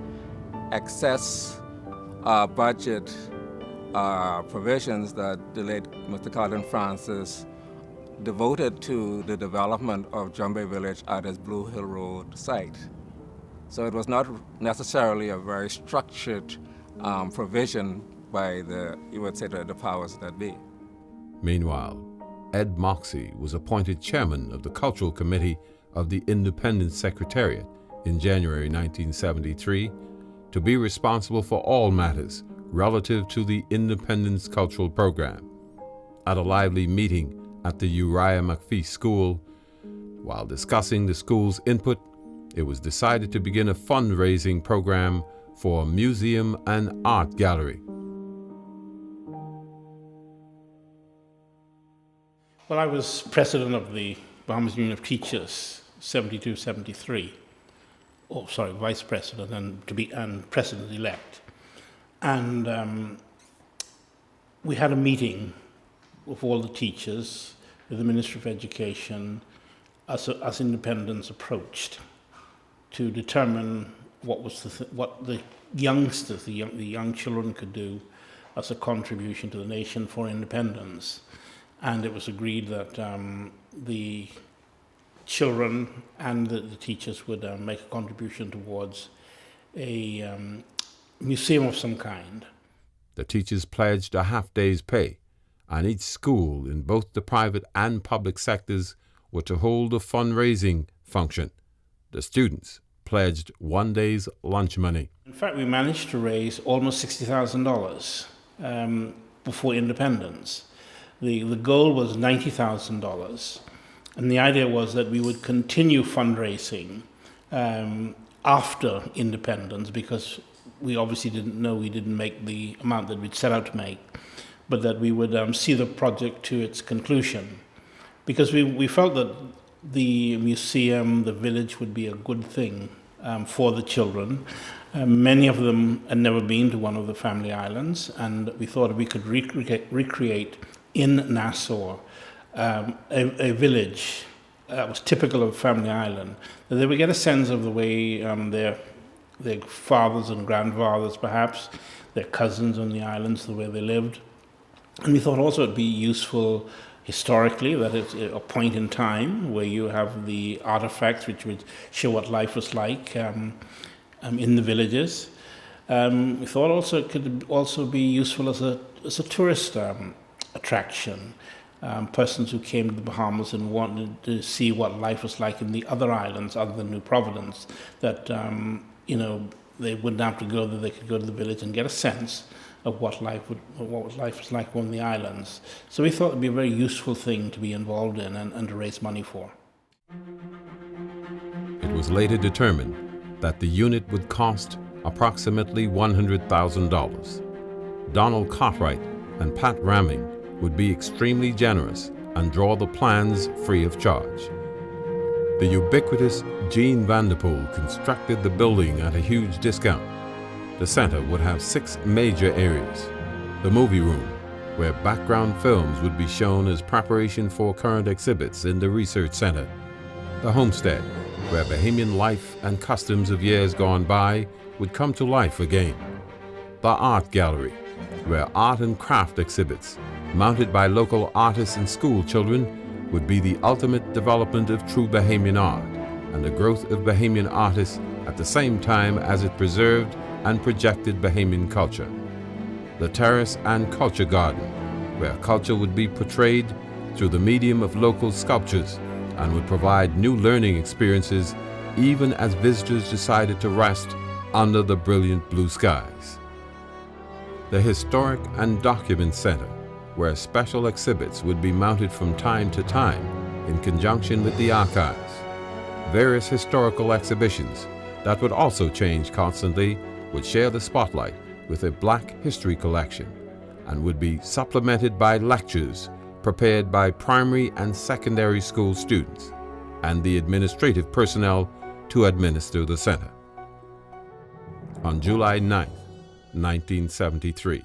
excess budget provisions that the late Mr. Carlton Francis devoted to the development of Jumbey Village at his Blue Hill Road site. So it was not necessarily a very structured provision by the powers that be. Meanwhile, Ed Moxie was appointed chairman of the Cultural Committee of the Independence Secretariat in January 1973 to be responsible for all matters relative to the Independence Cultural Program. At a lively meeting at the Uriah McPhee School, while discussing the school's input, it was decided to begin a fundraising program for a museum and art gallery. Well, I was president of the Bahamas Union of Teachers, 72-73. Oh, sorry, vice president and president-elect. And we had a meeting with all the teachers, with the Ministry of Education, as independence approached, to determine what the youngsters, the young children could do as a contribution to the nation for independence. And it was agreed that the children and the teachers would make a contribution towards a museum of some kind. The teachers pledged a half-day's pay, and each school in both the private and public sectors were to hold a fundraising function. The students pledged one day's lunch money. In fact, we managed to raise almost $60,000. before independence. The goal was $90,000, and the idea was that we would continue fundraising after independence, because we obviously didn't make the amount that we'd set out to make, but that we would see the project to its conclusion. Because we felt that the museum, the village, would be a good thing for the children. Many of them had never been to one of the family islands, and we thought we could recreate in Nassau a village that was typical of a family island, that they would get a sense of the way their fathers and grandfathers, perhaps, their cousins on the islands, the way they lived. And we thought also it'd be useful historically, that it's a point in time where you have the artifacts which would show what life was like in the villages. We thought also it could also be useful as a tourist attraction. Persons who came to the Bahamas and wanted to see what life was like in the other islands other than New Providence, that they wouldn't have to go there, they could go to the village and get a sense of what life was like on the islands. So we thought it would be a very useful thing to be involved in and to raise money for. It was later determined that the unit would cost approximately $100,000. Donald Cartwright and Pat Ramming would be extremely generous and draw the plans free of charge. The ubiquitous Gene Vanderpool constructed the building at a huge discount. The center would have 6 major areas: the movie room, where background films would be shown as preparation for current exhibits in the research center; the homestead, where Bahamian life and customs of years gone by would come to life again; the art gallery, where art and craft exhibits, mounted by local artists and school children, would be the ultimate development of true Bahamian art and the growth of Bahamian artists at the same time as it preserved and projected Bahamian culture; the terrace and culture garden, where culture would be portrayed through the medium of local sculptures and would provide new learning experiences even as visitors decided to rest under the brilliant blue skies; the Historic and Document Center, where special exhibits would be mounted from time to time in conjunction with the archives; various historical exhibitions that would also change constantly would share the spotlight with a Black history collection and would be supplemented by lectures prepared by primary and secondary school students and the administrative personnel to administer the center. On July 9, 1973,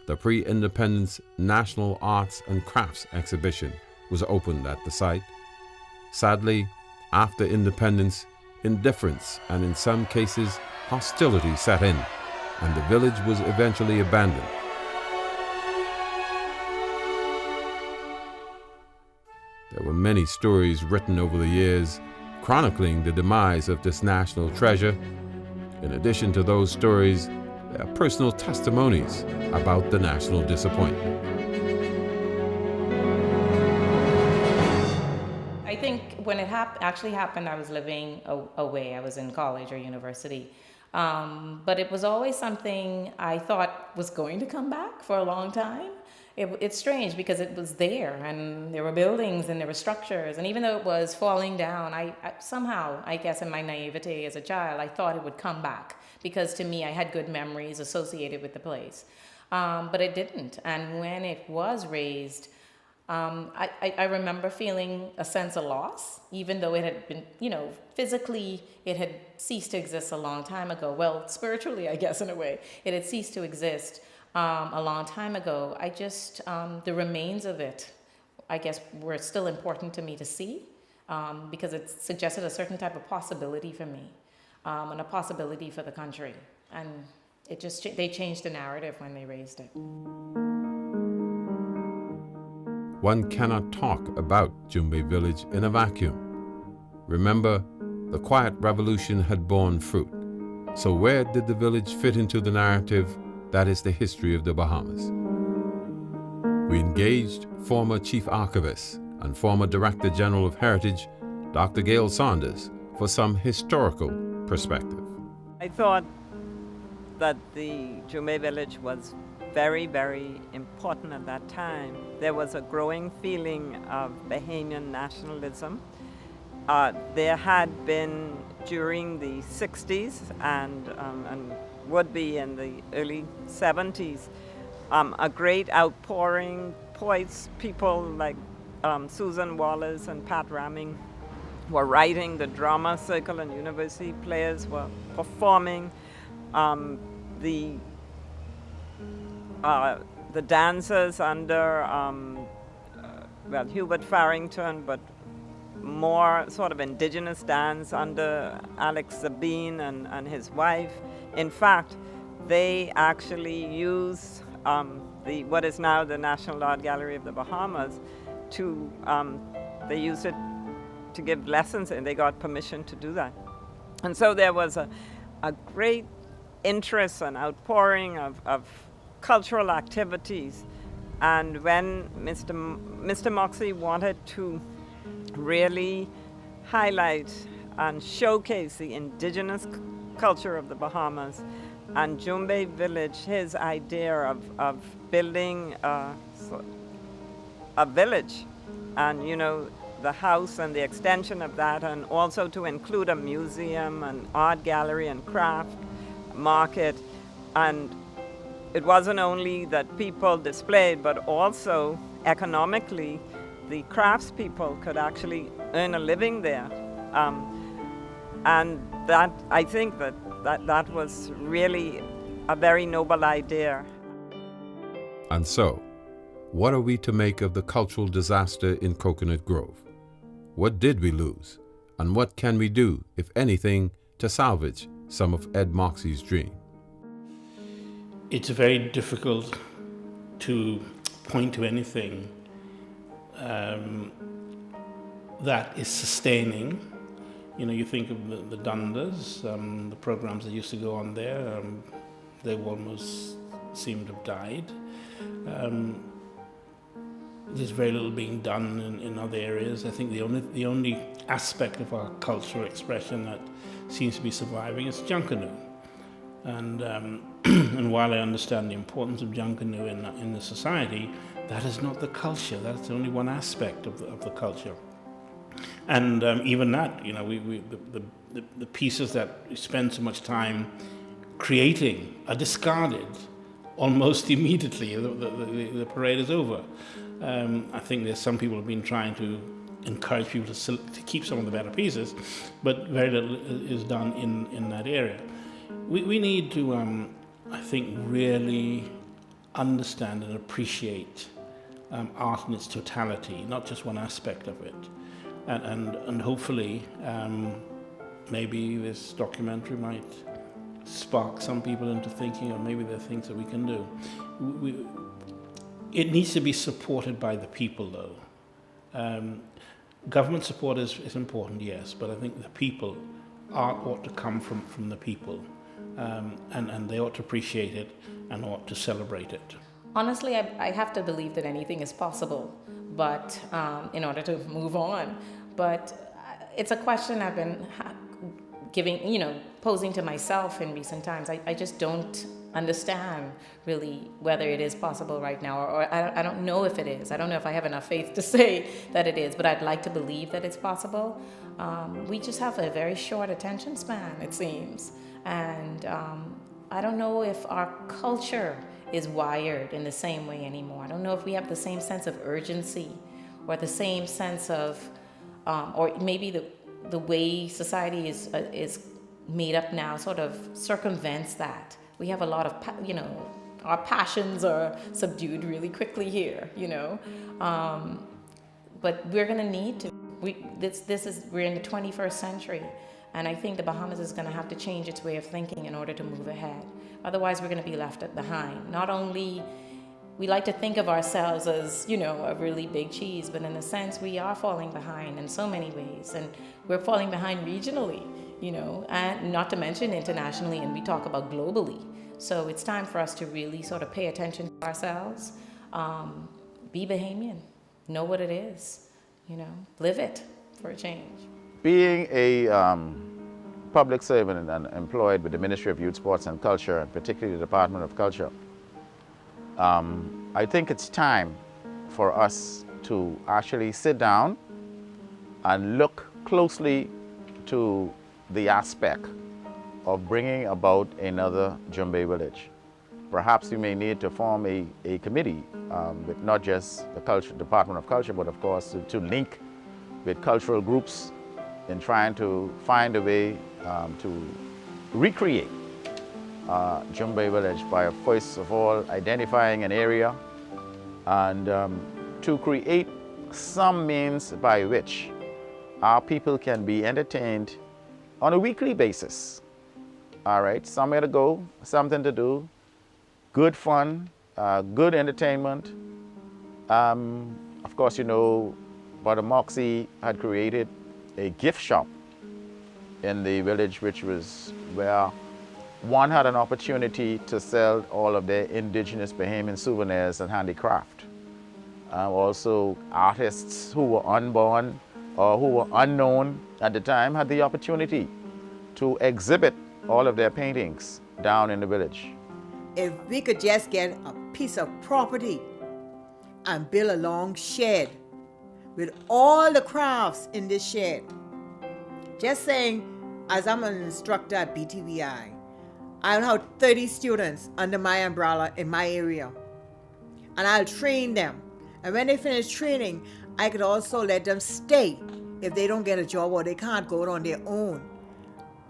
the pre-independence National Arts and Crafts exhibition was opened at the site. Sadly, after independence, indifference and in some cases hostility set in, and the village was eventually abandoned. There were many stories written over the years chronicling the demise of this national treasure. In addition to those stories, there are personal testimonies about the national disappointment. I think when it actually happened, I was living away. I was in college or university. But it was always something I thought was going to come back for a long time. It's strange because it was there, and there were buildings and there were structures, and even though it was falling down, I somehow, I guess in my naivety as a child, I thought it would come back, because to me I had good memories associated with the place. But it didn't, and when it was raised, I remember feeling a sense of loss, even though it had been, physically it had ceased to exist a long time ago. Well, spiritually, I guess, in a way, it had ceased to exist a long time ago. I just, the remains of it, I guess, were still important to me to see, because it suggested a certain type of possibility for me, and a possibility for the country. And it just, they changed the narrative when they raised it. One cannot talk about Jumbey Village in a vacuum. Remember, the quiet revolution had borne fruit. So where did the village fit into the narrative that is the history of the Bahamas? We engaged former Chief Archivist and former Director General of Heritage, Dr. Gail Saunders, for some historical perspective. I thought that the Jumbey Village was very, very important at that time. There was a growing feeling of Bahamian nationalism. There had been during the 60s and would be in the early 70s, a great outpouring. Poets, people like Susan Wallace and Pat Ramming were writing, the drama circle and university players were performing. The dancers under, Hubert Farrington, but more sort of indigenous dance under Alex Sabine and his wife. In fact, they actually use what is now the National Art Gallery of the Bahamas they use it to give lessons, and they got permission to do that. And so there was a great interest and outpouring of cultural activities. And when Mr. Moxie wanted to really highlight and showcase the indigenous culture of the Bahamas, and Jumbey Village, his idea of building a village, and the house and the extension of that, and also to include a museum and art gallery and craft market. And it wasn't only that people displayed, but also economically the craftspeople could actually earn a living there. And that, I think that was really a very noble idea. And so, what are we to make of the cultural disaster in Coconut Grove? What did we lose? And what can we do, if anything, to salvage some of Ed Moxie's dream? It's very difficult to point to anything that is sustaining. You think of the Dundas, the programs that used to go on there, they almost seem to have died. There's very little being done in other areas. I think the only aspect of our cultural expression that seems to be surviving is Junkanoo. And and while I understand the importance of Junkanoo in the society, that is not the culture. That's only one aspect of the culture. And even that, the pieces that we spend so much time creating are discarded almost immediately. The parade is over. I think there's some people have been trying to encourage people to keep some of the better pieces, but very little is done in that area. We need to, I think, really understand and appreciate art in its totality, not just one aspect of it. And hopefully, maybe this documentary might spark some people into thinking, or maybe there are things that we can do. It needs to be supported by the people, though. Government support is important, yes, but I think the people, art ought to come from the people, and they ought to appreciate it and ought to celebrate it. Honestly, I have to believe that anything is possible, but in order to move on. But it's a question I've been posing to myself in recent times. I just don't understand really whether it is possible right now, or I don't know if it is. I don't know if I have enough faith to say that it is, but I'd like to believe that it's possible. We just have a very short attention span, it seems. And I don't know if our culture is wired in the same way anymore. I don't know if we have the same sense of urgency, or the same sense of, or maybe the way society is made up now sort of circumvents that. We have a lot of, our passions are subdued really quickly here, but we're going to need to. We're in the 21st century, and I think the Bahamas is going to have to change its way of thinking in order to move ahead. Otherwise, we're going to be left behind. Not only we like to think of ourselves as, a really big cheese, but in a sense, we are falling behind in so many ways, and we're falling behind regionally, and not to mention internationally, and we talk about globally. So it's time for us to really sort of pay attention to ourselves, be Bahamian, know what it is, live it for a change. Being a public servant and employed with the Ministry of Youth, Sports and Culture, and particularly the Department of Culture, I think it's time for us to actually sit down and look closely to the aspect of bringing about another Jumbey Village. Perhaps we may need to form a committee with not just the Department of Culture, but of course to link with cultural groups in trying to find a way to recreate Jumbey Village by first of all identifying an area and to create some means by which our people can be entertained on a weekly basis. All right, somewhere to go, something to do, good fun, good entertainment. Of course, you know, Brother Moxie had created a gift shop in the village, which was where one had an opportunity to sell all of their indigenous Bahamian souvenirs and handicraft. Also, artists who were unborn or who were unknown at the time had the opportunity to exhibit all of their paintings down in the village. If we could just get a piece of property and build a long shed with all the crafts in this shed. Just saying, as I'm an instructor at BTVI, I'll have 30 students under my umbrella in my area. And I'll train them. And when they finish training, I could also let them stay if they don't get a job or they can't go on their own.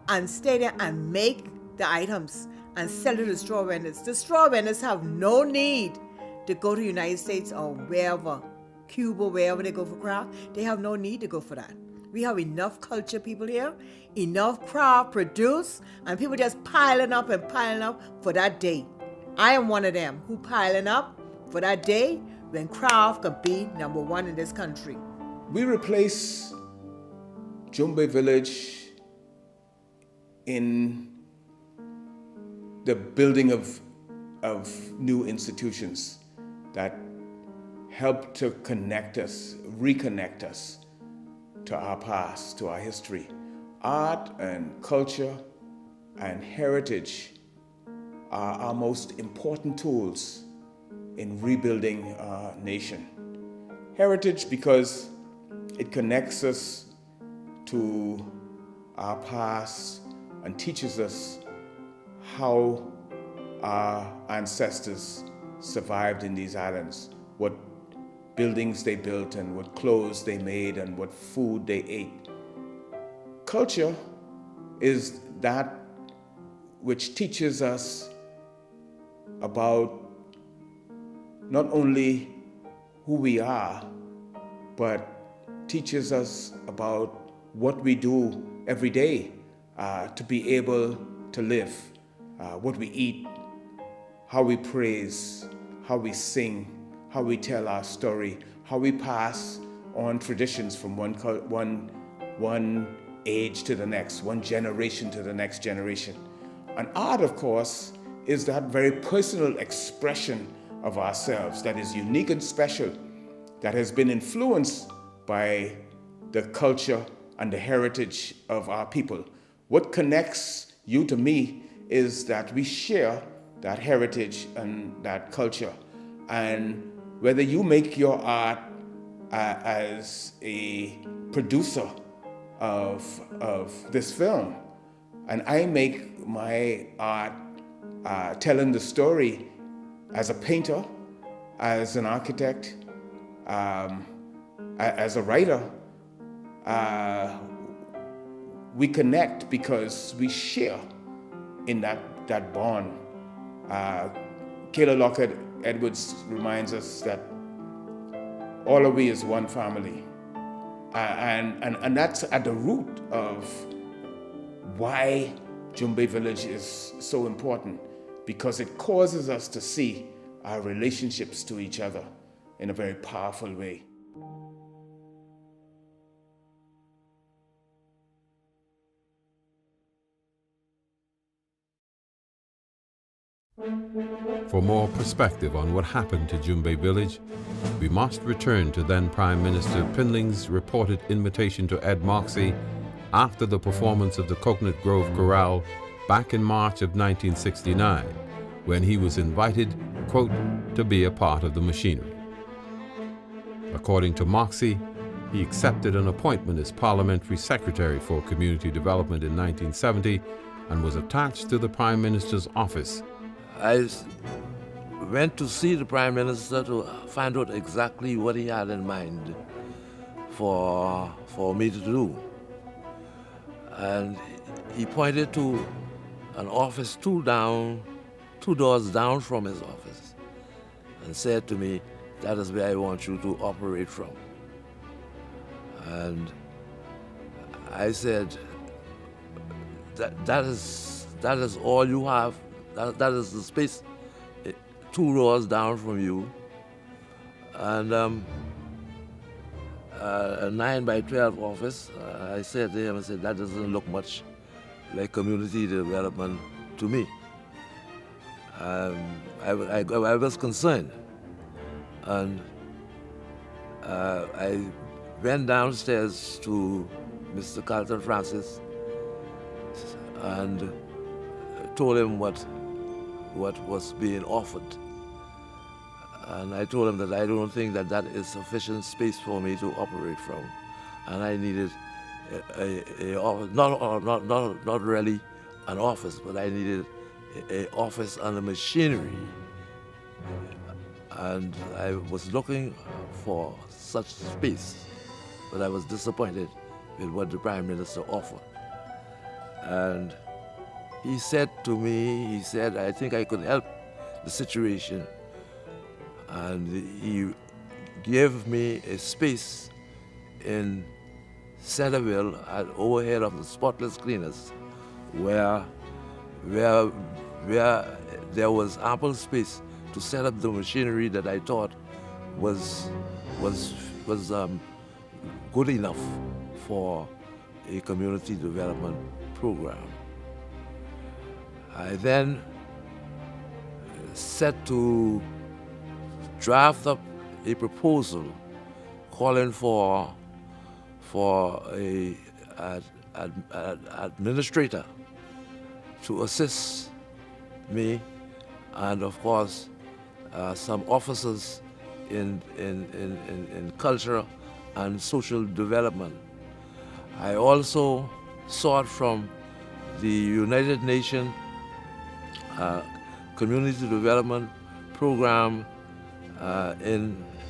And stay there and make the items and sell it to the straw vendors. The straw vendors have no need to go to the United States or wherever, Cuba, wherever they go for craft. They have no need to go for that. We have enough culture people here, enough craft produced, and people just piling up for that day. I am one of them who piling up for that day when craft could be number one in this country. We replace Jumbey Village in the building of new institutions that help to connect us, reconnect us to our past, to our history. Art and culture and heritage are our most important tools in rebuilding our nation. Heritage because it connects us to our past and teaches us how our ancestors survived in these islands, what buildings they built and what clothes they made and what food they ate. Culture is that which teaches us about not only who we are, but teaches us about what we do every day to be able to live, what we eat, how we praise, how we sing, how we tell our story, how we pass on traditions from one age to the next, one generation to the next generation. And art, of course, is that very personal expression of ourselves that is unique and special, that has been influenced by the culture and the heritage of our people. What connects you to me is that we share that heritage and that culture. And whether you make your art as a producer of this film, and I make my art telling the story as a painter, as an architect, as a writer, we connect because we share in that bond. Kayla Lockett Edwards reminds us that all of we is one family. And that's at the root of why Jumbey Village is so important, because it causes us to see our relationships to each other in a very powerful way. For more perspective on what happened to Jumbey Village, we must return to then Prime Minister Pinling's reported invitation to Ed Moxie after the performance of the Coconut Grove Chorale back in March of 1969, when he was invited, quote, to be a part of the machinery. According to Moxie, he accepted an appointment as Parliamentary Secretary for Community Development in 1970 and was attached to the Prime Minister's office. I went to see the Prime Minister to find out exactly what he had in mind for me to do. And he pointed to an office two doors down from his office, and said to me, that is where I want you to operate from. And I said, that is all you have, that is the space, two doors down from you, and a 9 by 12 office. I said to him, I said, that doesn't look much like community development to me. I was concerned, and I went downstairs to Mr. Carlton Francis and told him what was being offered. And I told him that I don't think that is sufficient space for me to operate from, and I needed a office, not really an office, but I needed an office and a machinery. And I was looking for such space, but I was disappointed with what the Prime Minister offered. And he said to me, I think I could help the situation. And he gave me a space in Centerville at overhead of the Spotless Cleaners, where there was ample space to set up the machinery that I thought was good enough for a community development program. I then set to draft up a proposal calling for a administrator to assist me, and of course some officers in culture and social development. I also sought from the United Nations Community Development Program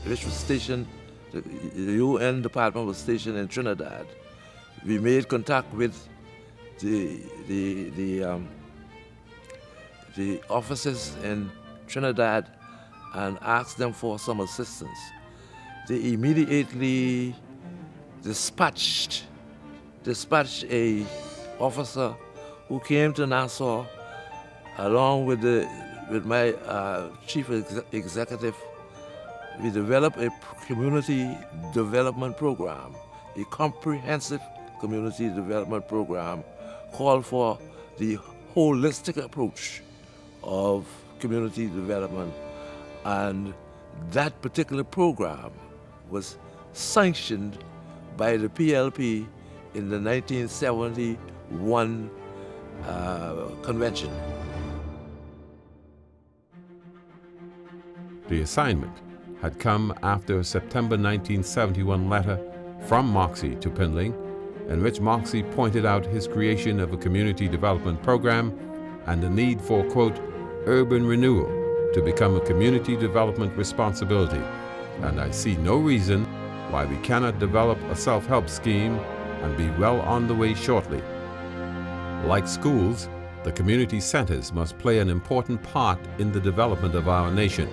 which was stationed, the UN department was stationed in Trinidad. We made contact with the officers in Trinidad and asked them for some assistance. They immediately dispatched a officer who came to Nassau along with my chief executive. We developed a community development program, a comprehensive community development program called for the holistic approach of community development. And that particular program was sanctioned by the PLP in the 1971 convention. The assignment had come after a September 1971 letter from Moxie to Pinling, in which Moxie pointed out his creation of a community development program and the need for, quote, urban renewal to become a community development responsibility, and I see no reason why we cannot develop a self-help scheme and be well on the way shortly. Like schools, the community centers must play an important part in the development of our nation.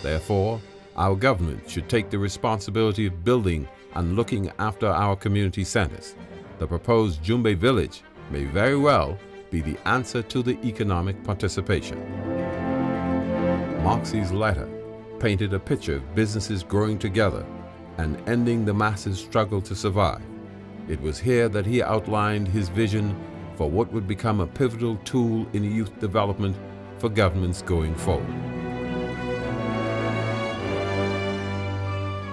Therefore, our government should take the responsibility of building and looking after our community centers. The proposed Jumbey Village may very well be the answer to the economic participation. Moxie's letter painted a picture of businesses growing together and ending the masses' struggle to survive. It was here that he outlined his vision for what would become a pivotal tool in youth development for governments going forward.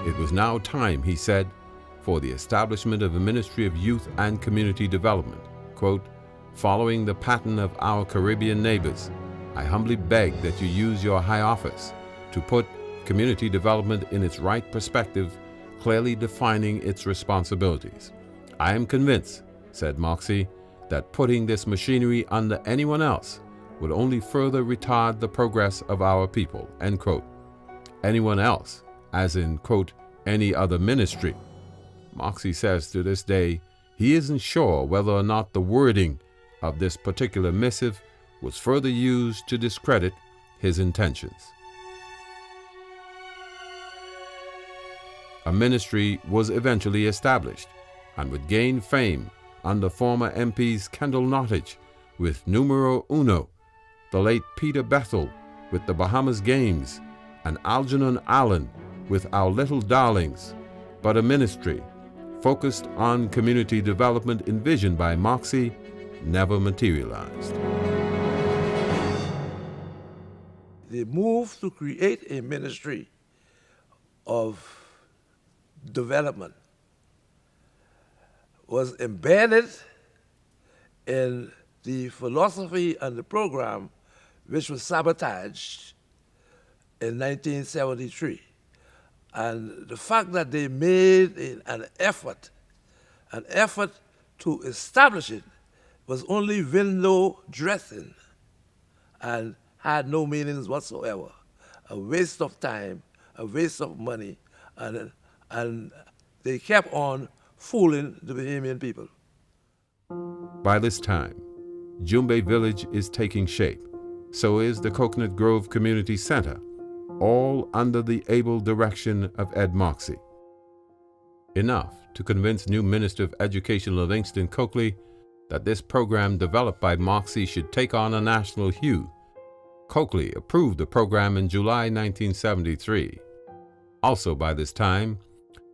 It was now time, he said, for the establishment of a Ministry of Youth and Community Development. Quote, following the pattern of our Caribbean neighbors, I humbly beg that you use your high office to put community development in its right perspective, clearly defining its responsibilities. I am convinced, said Moxie, that putting this machinery under anyone else would only further retard the progress of our people, end quote. Anyone else, as in, quote, any other ministry. Moxie says to this day he isn't sure whether or not the wording of this particular missive was further used to discredit his intentions. A ministry was eventually established and would gain fame under former MPs Kendall Nottage with Numero Uno, the late Peter Bethel with the Bahamas Games, and Algernon Allen with Our Little Darlings, but a ministry focused on community development envisioned by Moxie never materialized. The move to create a ministry of development was embedded in the philosophy and the program which was sabotaged in 1973. And the fact that they made an effort to establish it was only window dressing and had no meanings whatsoever. A waste of time, a waste of money, and they kept on fooling the Bahamian people. By this time, Jumbey Village is taking shape. So is the Coconut Grove Community Center, all under the able direction of Ed Moxie. Enough to convince new Minister of Education Livingston Coakley that this program developed by Moxie should take on a national hue. Coakley approved the program in July 1973. Also by this time,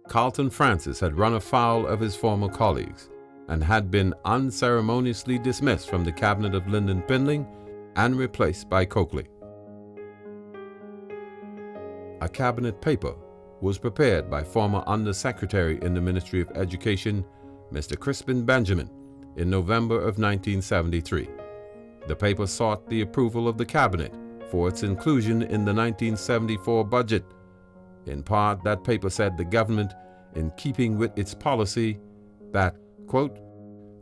Carlton Francis had run afoul of his former colleagues and had been unceremoniously dismissed from the cabinet of Lyndon Pindling and replaced by Coakley. A cabinet paper was prepared by former Undersecretary in the Ministry of Education, Mr. Crispin Benjamin, in November of 1973. The paper sought the approval of the cabinet for its inclusion in the 1974 budget. In part, that paper said the government, in keeping with its policy that, quote,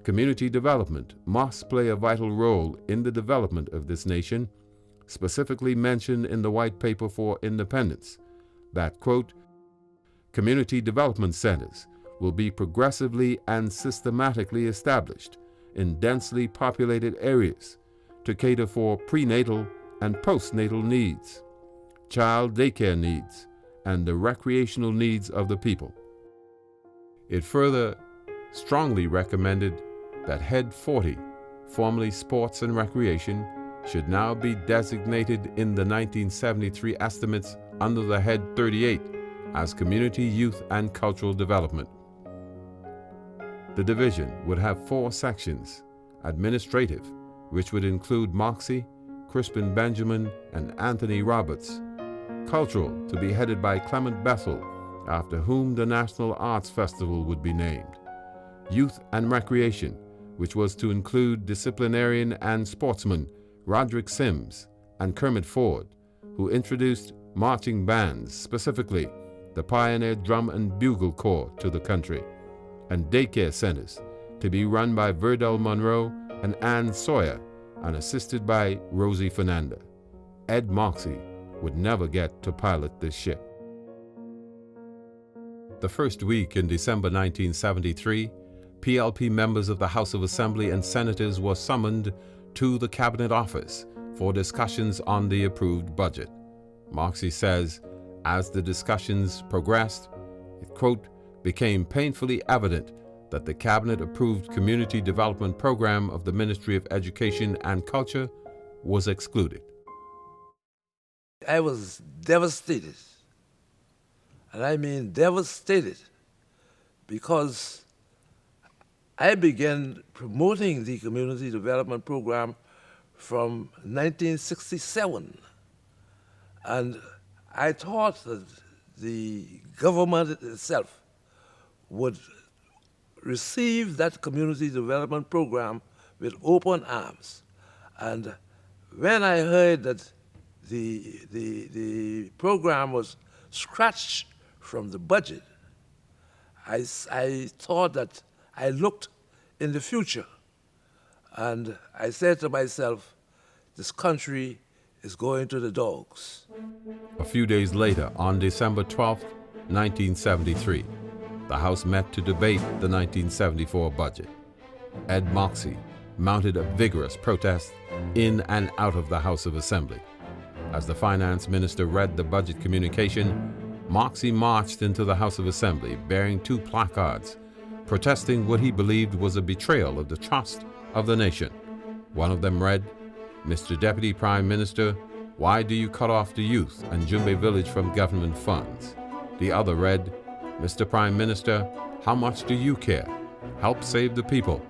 community development must play a vital role in the development of this nation, specifically mentioned in the White Paper for Independence, that, quote, community development centers will be progressively and systematically established in densely populated areas to cater for prenatal and postnatal needs, child daycare needs, and the recreational needs of the people. It further strongly recommended that Head 40, formerly Sports and Recreation, should now be designated in the 1973 estimates under the Head 38 as Community, Youth and Cultural Development. The division would have 4 sections: administrative, which would include Moxie, Crispin Benjamin, and Anthony Roberts; cultural, to be headed by Clement Bethel, after whom the National Arts Festival would be named; youth and recreation, which was to include disciplinarian and sportsman Roderick Sims and Kermit Ford, who introduced marching bands, specifically the Pioneer Drum and Bugle Corps, to the country; and daycare centers, to be run by Verdell Monroe and Ann Sawyer and assisted by Rosie Fernanda. Ed Moxie would never get to pilot this ship. The first week in December 1973, PLP members of the House of Assembly and senators were summoned to the Cabinet Office for discussions on the approved budget. Moxie says, as the discussions progressed, it, quote, became painfully evident that the Cabinet-approved Community Development Program of the Ministry of Education and Culture was excluded. I was devastated, and I mean devastated, because I began promoting the Community Development Program from 1967, and I thought that the government itself would receive that community development program with open arms. And when I heard that the program was scratched from the budget, I thought that I looked in the future. And I said to myself, this country is going to the dogs. A few days later, on December 12, 1973, the House met to debate the 1974 budget. Ed Moxie mounted a vigorous protest in and out of the House of Assembly. As the finance minister read the budget communication, Moxie marched into the House of Assembly bearing 2 placards, protesting what he believed was a betrayal of the trust of the nation. One of them read, "Mr. Deputy Prime Minister, why do you cut off the youth and Jumbey Village from government funds?" The other read, "Mr. Prime Minister, how much do you care? Help save the people."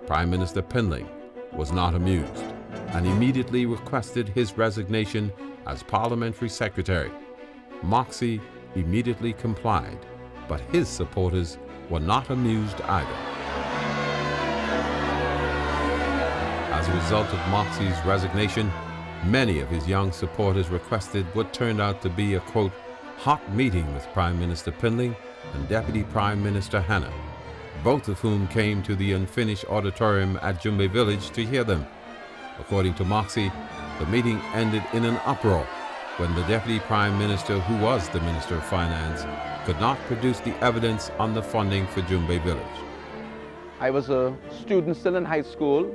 Prime Minister Pinling was not amused and immediately requested his resignation as parliamentary secretary. Moxie immediately complied, but his supporters were not amused either. As a result of Moxie's resignation, many of his young supporters requested what turned out to be a, quote, hot meeting with Prime Minister Pinling and Deputy Prime Minister Hanna, both of whom came to the unfinished auditorium at Jumbey Village to hear them. According to Moxie, the meeting ended in an uproar when the Deputy Prime Minister, who was the Minister of Finance, could not produce the evidence on the funding for Jumbey Village. I was a student still in high school,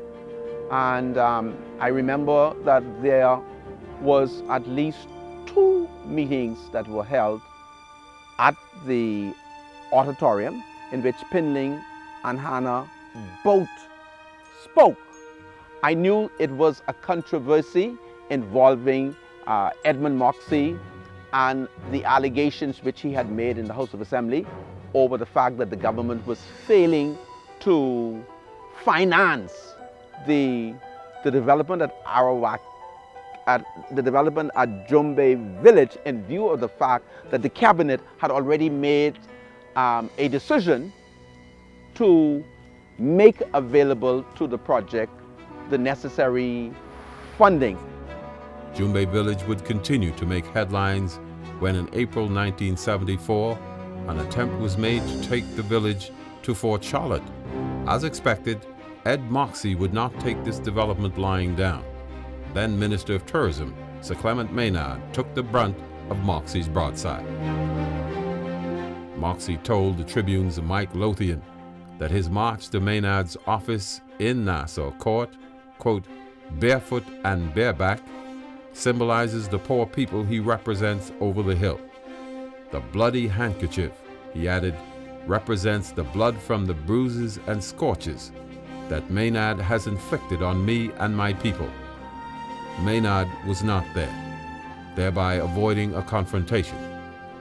and I remember that there was at least 2 meetings that were held at the auditorium in which Pinling and Hanna both spoke. I knew it was a controversy involving Edmund Moxie and the allegations which he had made in the House of Assembly over the fact that the government was failing to finance the development at Arawak, at the development at Jumbey Village, in view of the fact that the cabinet had already made a decision to make available to the project the necessary funding. Jumbey Village would continue to make headlines when in April 1974, an attempt was made to take the village to Fort Charlotte. As expected, Ed Moxie would not take this development lying down. Then Minister of Tourism, Sir Clement Maynard, took the brunt of Moxie's broadside. Moxie told the Tribune's Mike Lothian that his march to Maynard's office in Nassau Court, quote, barefoot and bareback, symbolizes the poor people he represents over the hill. The bloody handkerchief, he added, represents the blood from the bruises and scorches that Maynard has inflicted on me and my people. Maynard was not there, thereby avoiding a confrontation.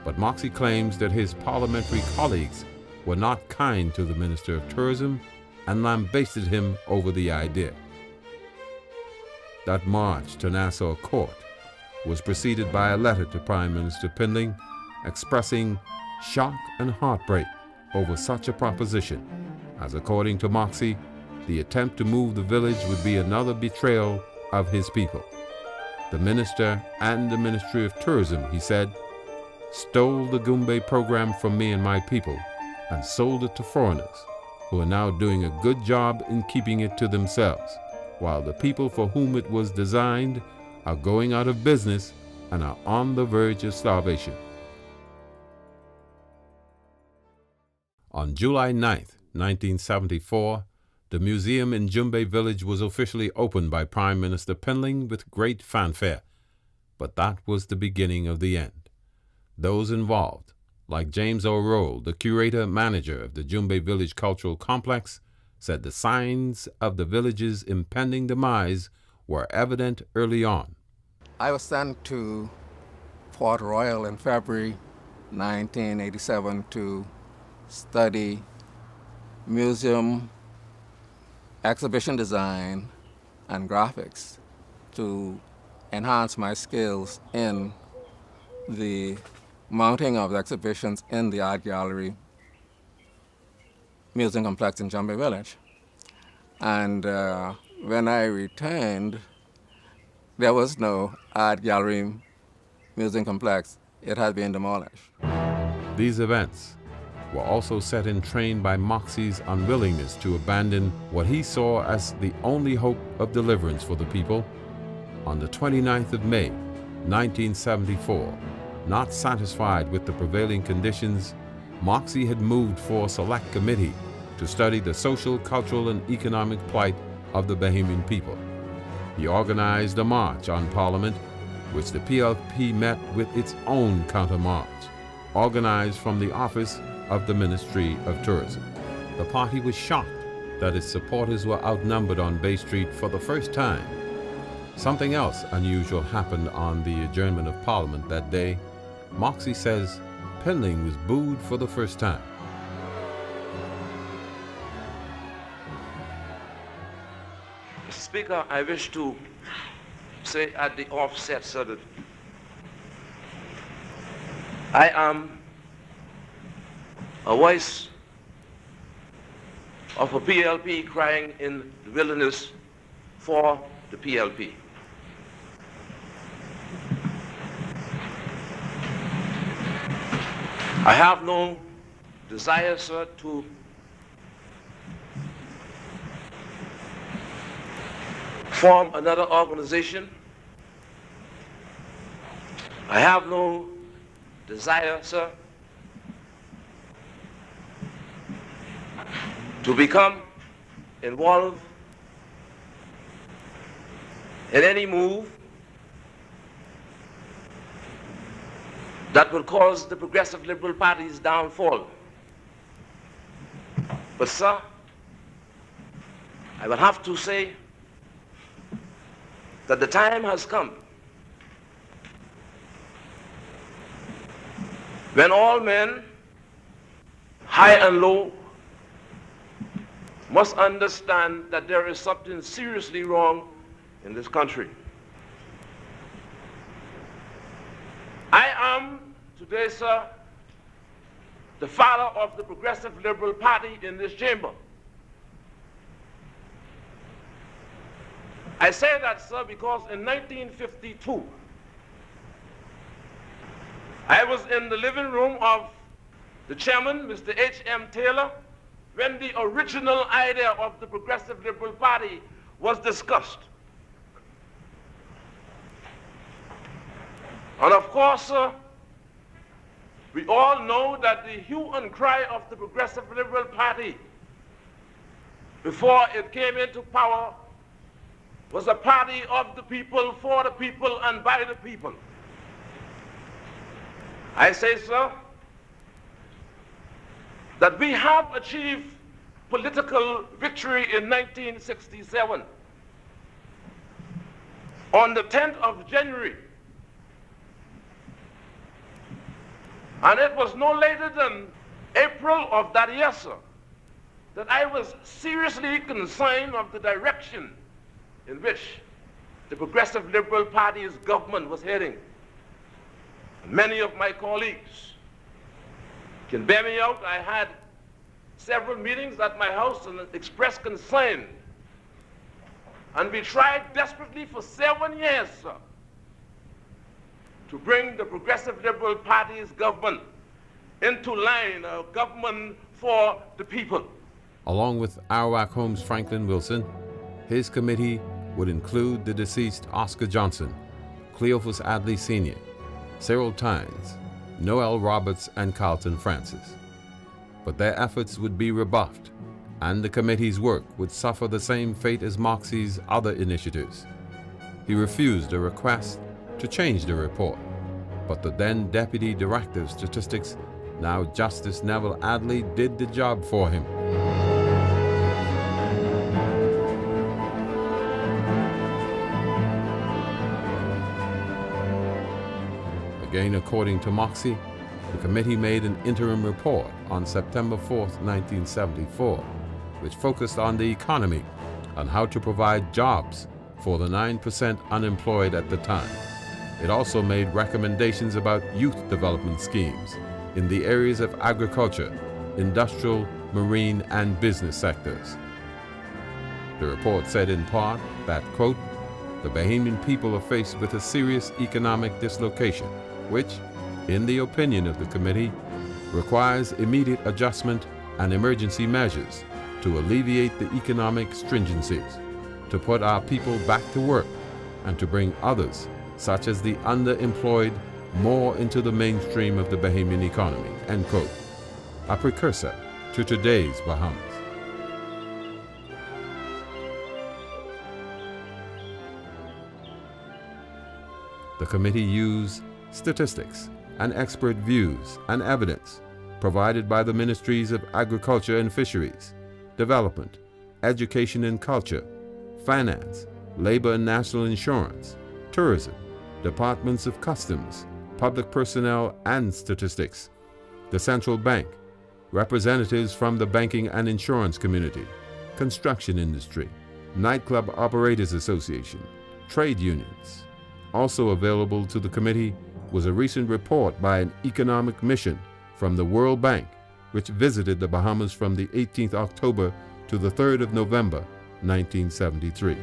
But Moxie claims that his parliamentary colleagues were not kind to the Minister of Tourism and lambasted him over the idea. That march to Nassau Court was preceded by a letter to Prime Minister Pinling expressing shock and heartbreak over such a proposition, as according to Moxie, the attempt to move the village would be another betrayal of his people. The minister and the Ministry of Tourism, he said, stole the Jumbey program from me and my people and sold it to foreigners, who are now doing a good job in keeping it to themselves, while the people for whom it was designed are going out of business and are on the verge of starvation. On July 9, 1974, the museum in Jumbey Village was officially opened by Prime Minister Pinling with great fanfare, but that was the beginning of the end. Those involved, like James O'Rourke, the curator-manager of the Jumbey Village Cultural Complex, said the signs of the village's impending demise were evident early on. I was sent to Port Royal in February 1987 to study museum, exhibition design, and graphics to enhance my skills in the mounting of exhibitions in the art gallery music complex in Jumbey Village. And when I returned, there was no art gallery music complex. It had been demolished. These events were also set in train by Moxie's unwillingness to abandon what he saw as the only hope of deliverance for the people. On the 29th of May, 1974, not satisfied with the prevailing conditions, Moxie had moved for a select committee to study the social, cultural, and economic plight of the Bahamian people. He organized a march on Parliament, which the PLP met with its own countermarch, organized from the office of the Ministry of Tourism. The party was shocked that its supporters were outnumbered on Bay Street for the first time. Something else unusual happened on the adjournment of Parliament that day. Moxie says Penling was booed for the first time. Mr. Speaker, I wish to say at the offset, sir, that I am a voice of a PLP crying in the wilderness for the PLP. I have no desire, sir, to form another organization. I have no desire, sir, to become involved in any move that will cause the Progressive Liberal Party's downfall. But, sir, I will have to say that the time has come when all men, high and low, must understand that there is something seriously wrong in this country. I am today, sir, the father of the Progressive Liberal Party in this chamber. I say that, sir, because in 1952, I was in the living room of the chairman, Mr. H.M. Taylor, when the original idea of the Progressive Liberal Party was discussed. And of course, sir, we all know that the hue and cry of the Progressive Liberal Party before it came into power was a party of the people, for the people, and by the people. I say, sir, that we have achieved political victory in 1967. On the 10th of January, and it was no later than April of that year, sir, that I was seriously concerned of the direction in which the Progressive Liberal Party's government was heading. Many of my colleagues can bear me out. I had several meetings at my house and expressed concern. And we tried desperately for 7 years, sir, to bring the Progressive Liberal Party's government into line, a government for the people. Along with Arawak Holmes Franklin Wilson, his committee would include the deceased Oscar Johnson, Cleophas Adley Sr., Cyril Tynes, Noel Roberts, and Carlton Francis. But their efforts would be rebuffed, and the committee's work would suffer the same fate as Moxie's other initiatives. He refused a request to change the report, but the then Deputy Director of Statistics, now Justice Neville Adley, did the job for him. Again, according to Moxie, the committee made an interim report on September 4th, 1974, which focused on the economy and how to provide jobs for the 9% unemployed at the time. It also made recommendations about youth development schemes in the areas of agriculture, industrial, marine, and business sectors. The report said in part that, quote, the Bahamian people are faced with a serious economic dislocation, which, in the opinion of the committee, requires immediate adjustment and emergency measures to alleviate the economic stringencies, to put our people back to work, and to bring others, such as the underemployed, more into the mainstream of the Bahamian economy, end quote. A precursor to today's Bahamas. The committee used statistics and expert views and evidence provided by the Ministries of Agriculture and Fisheries, Development, Education and Culture, Finance, Labor and National Insurance, Tourism, Departments of Customs, Public Personnel and Statistics, the Central Bank, representatives from the banking and insurance community, construction industry, Nightclub Operators Association, trade unions. Also available to the committee was a recent report by an economic mission from the World Bank, which visited the Bahamas from the 18th October to the 3rd of November, 1973.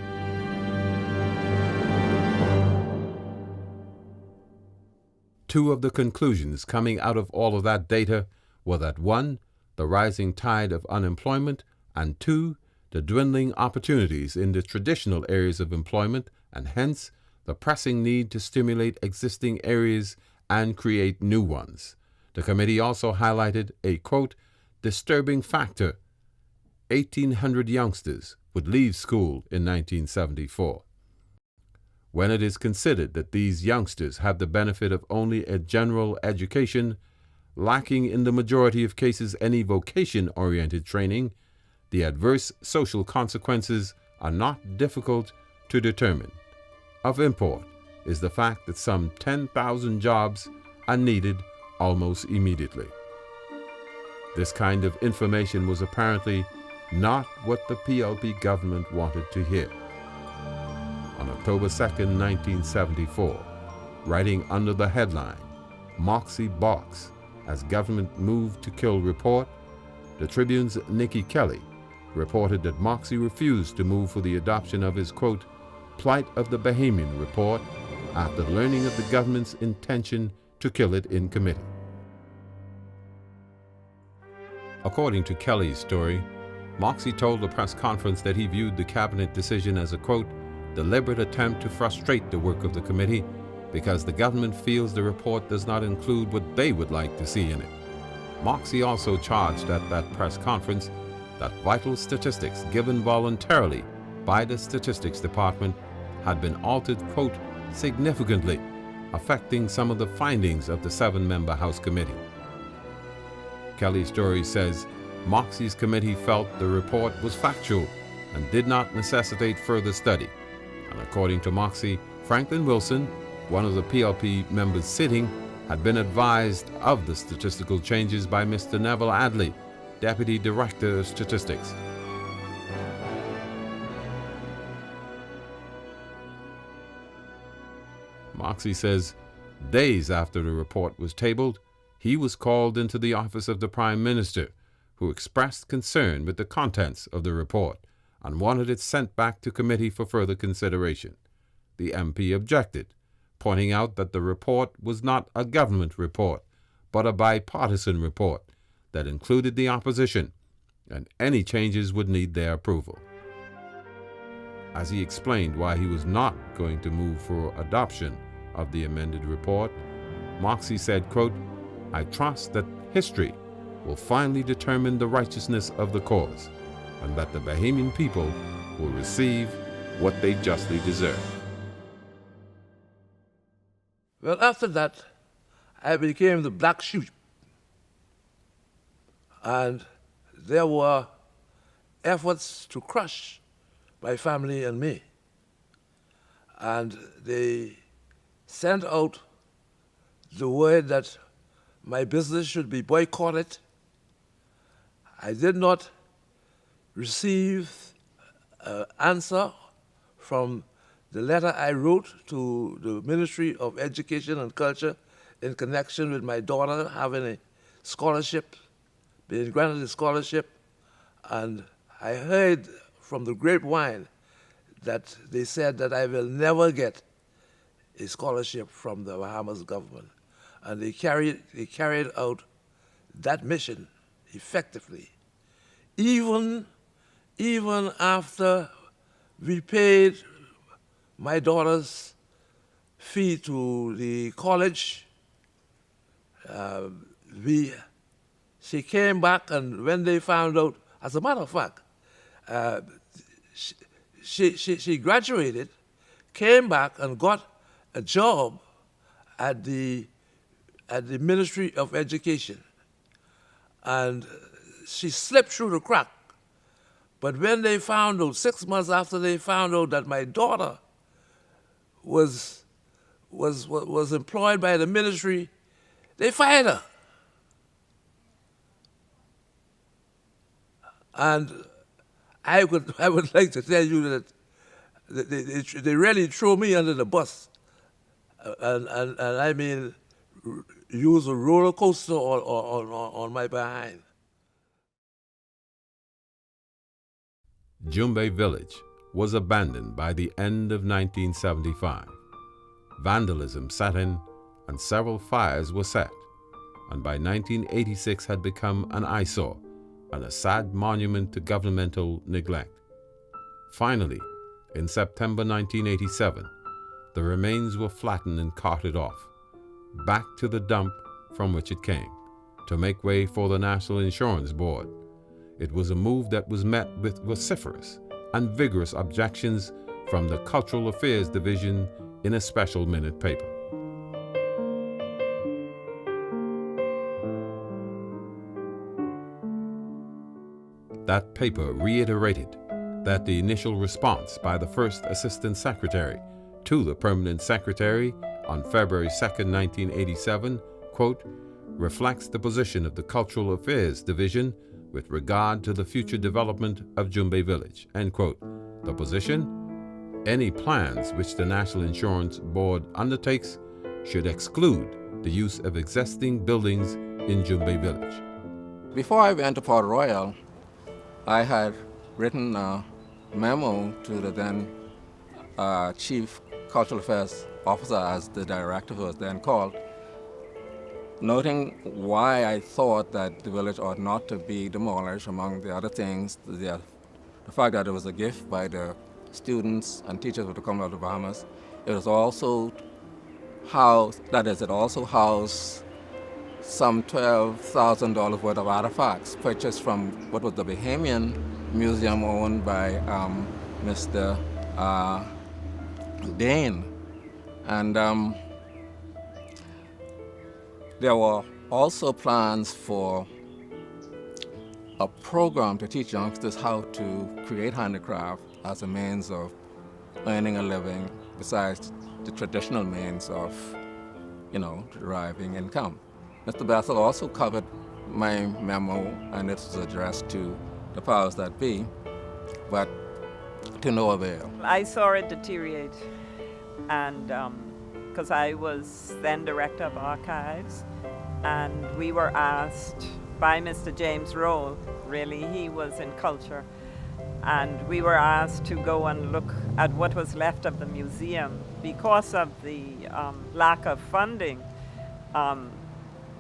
Two of the conclusions coming out of all of that data were that 1, the rising tide of unemployment, and 2, the dwindling opportunities in the traditional areas of employment, and hence the pressing need to stimulate existing areas and create new ones. The committee also highlighted a, quote, disturbing factor. 1,800 youngsters would leave school in 1974. When it is considered that these youngsters have the benefit of only a general education, lacking in the majority of cases any vocation-oriented training, the adverse social consequences are not difficult to determine. Of import is the fact that some 10,000 jobs are needed almost immediately. This kind of information was apparently not what the PLP government wanted to hear. On October 2nd, 1974, writing under the headline, Moxie Box as Government Moved to Kill Report, the Tribune's Nikki Kelly reported that Moxie refused to move for the adoption of his, quote, Plight of the Bahamian report after learning of the government's intention to kill it in committee. According to Kelly's story, Moxie told the press conference that he viewed the cabinet decision as a, quote, deliberate attempt to frustrate the work of the committee because the government feels the report does not include what they would like to see in it. Moxie also charged at that press conference that vital statistics given voluntarily by the Statistics Department had been altered, quote, significantly, affecting some of the findings of the 7-member House committee. Kelly's story says Moxie's committee felt the report was factual and did not necessitate further study. And according to Moxie, Franklin Wilson, one of the PLP members sitting, had been advised of the statistical changes by Mr. Neville Adley, Deputy Director of Statistics. Moxie says, days after the report was tabled, he was called into the office of the Prime Minister, who expressed concern with the contents of the report and wanted it sent back to committee for further consideration. The MP objected, pointing out that the report was not a government report, but a bipartisan report that included the opposition, and any changes would need their approval. As he explained why he was not going to move for adoption of the amended report, Moxie said, quote, I trust that history will finally determine the righteousness of the cause, and that the Bahamian people will receive what they justly deserve. Well, after that, I became the black sheep. And there were efforts to crush my family and me. And they sent out the word that my business should be boycotted. I did not receive an answer from the letter I wrote to the Ministry of Education and Culture in connection with my daughter having a scholarship, being granted a scholarship And I heard from the grapevine that they said that I will never get a scholarship from the Bahamas government. And they carried out that mission effectively. Even after we paid my daughter's fee to the college, she came back, and when they found out, as a matter of fact, she graduated, came back and got a job at the Ministry of Education. And she slipped through the crack. But when they found out, 6 months after they found out that my daughter was employed by the ministry, they fired her. And I would like to tell you that they really threw me under the bus, and I mean, use a roller coaster on my behind. Jumbey Village was abandoned by the end of 1975. Vandalism set in and several fires were set, and by 1986 had become an eyesore and a sad monument to governmental neglect. Finally, in September 1987, the remains were flattened and carted off, back to the dump from which it came, to make way for the National Insurance Board. It was a move that was met with vociferous and vigorous objections from the Cultural Affairs Division in a special minute paper. That paper reiterated that the initial response by the first Assistant Secretary to the Permanent Secretary on February 2, 1987, quote, reflects the position of the Cultural Affairs Division with regard to the future development of Jumbey Village, end quote. The position? Any plans which the National Insurance Board undertakes should exclude the use of existing buildings in Jumbey Village. Before I went to Port Royal, I had written a memo to the then Chief Cultural Affairs Officer, as the director was then called, noting why I thought that the village ought not to be demolished, among the other things, the fact that it was a gift by the students and teachers of the Commonwealth of the Bahamas. It was also housed, that is, it also housed some $12,000 worth of artifacts purchased from what was the Bahamian museum owned by Mr. Dane. And there were also plans for a program to teach youngsters how to create handicraft as a means of earning a living besides the traditional means of, deriving income. Mr. Bethel also covered my memo, and it was addressed to the powers that be, but to no avail. I saw it deteriorate, and because I was then director of archives, and we were asked by Mr. James Roll, really, he was in culture, and we were asked to go and look at what was left of the museum. Because of the lack of funding,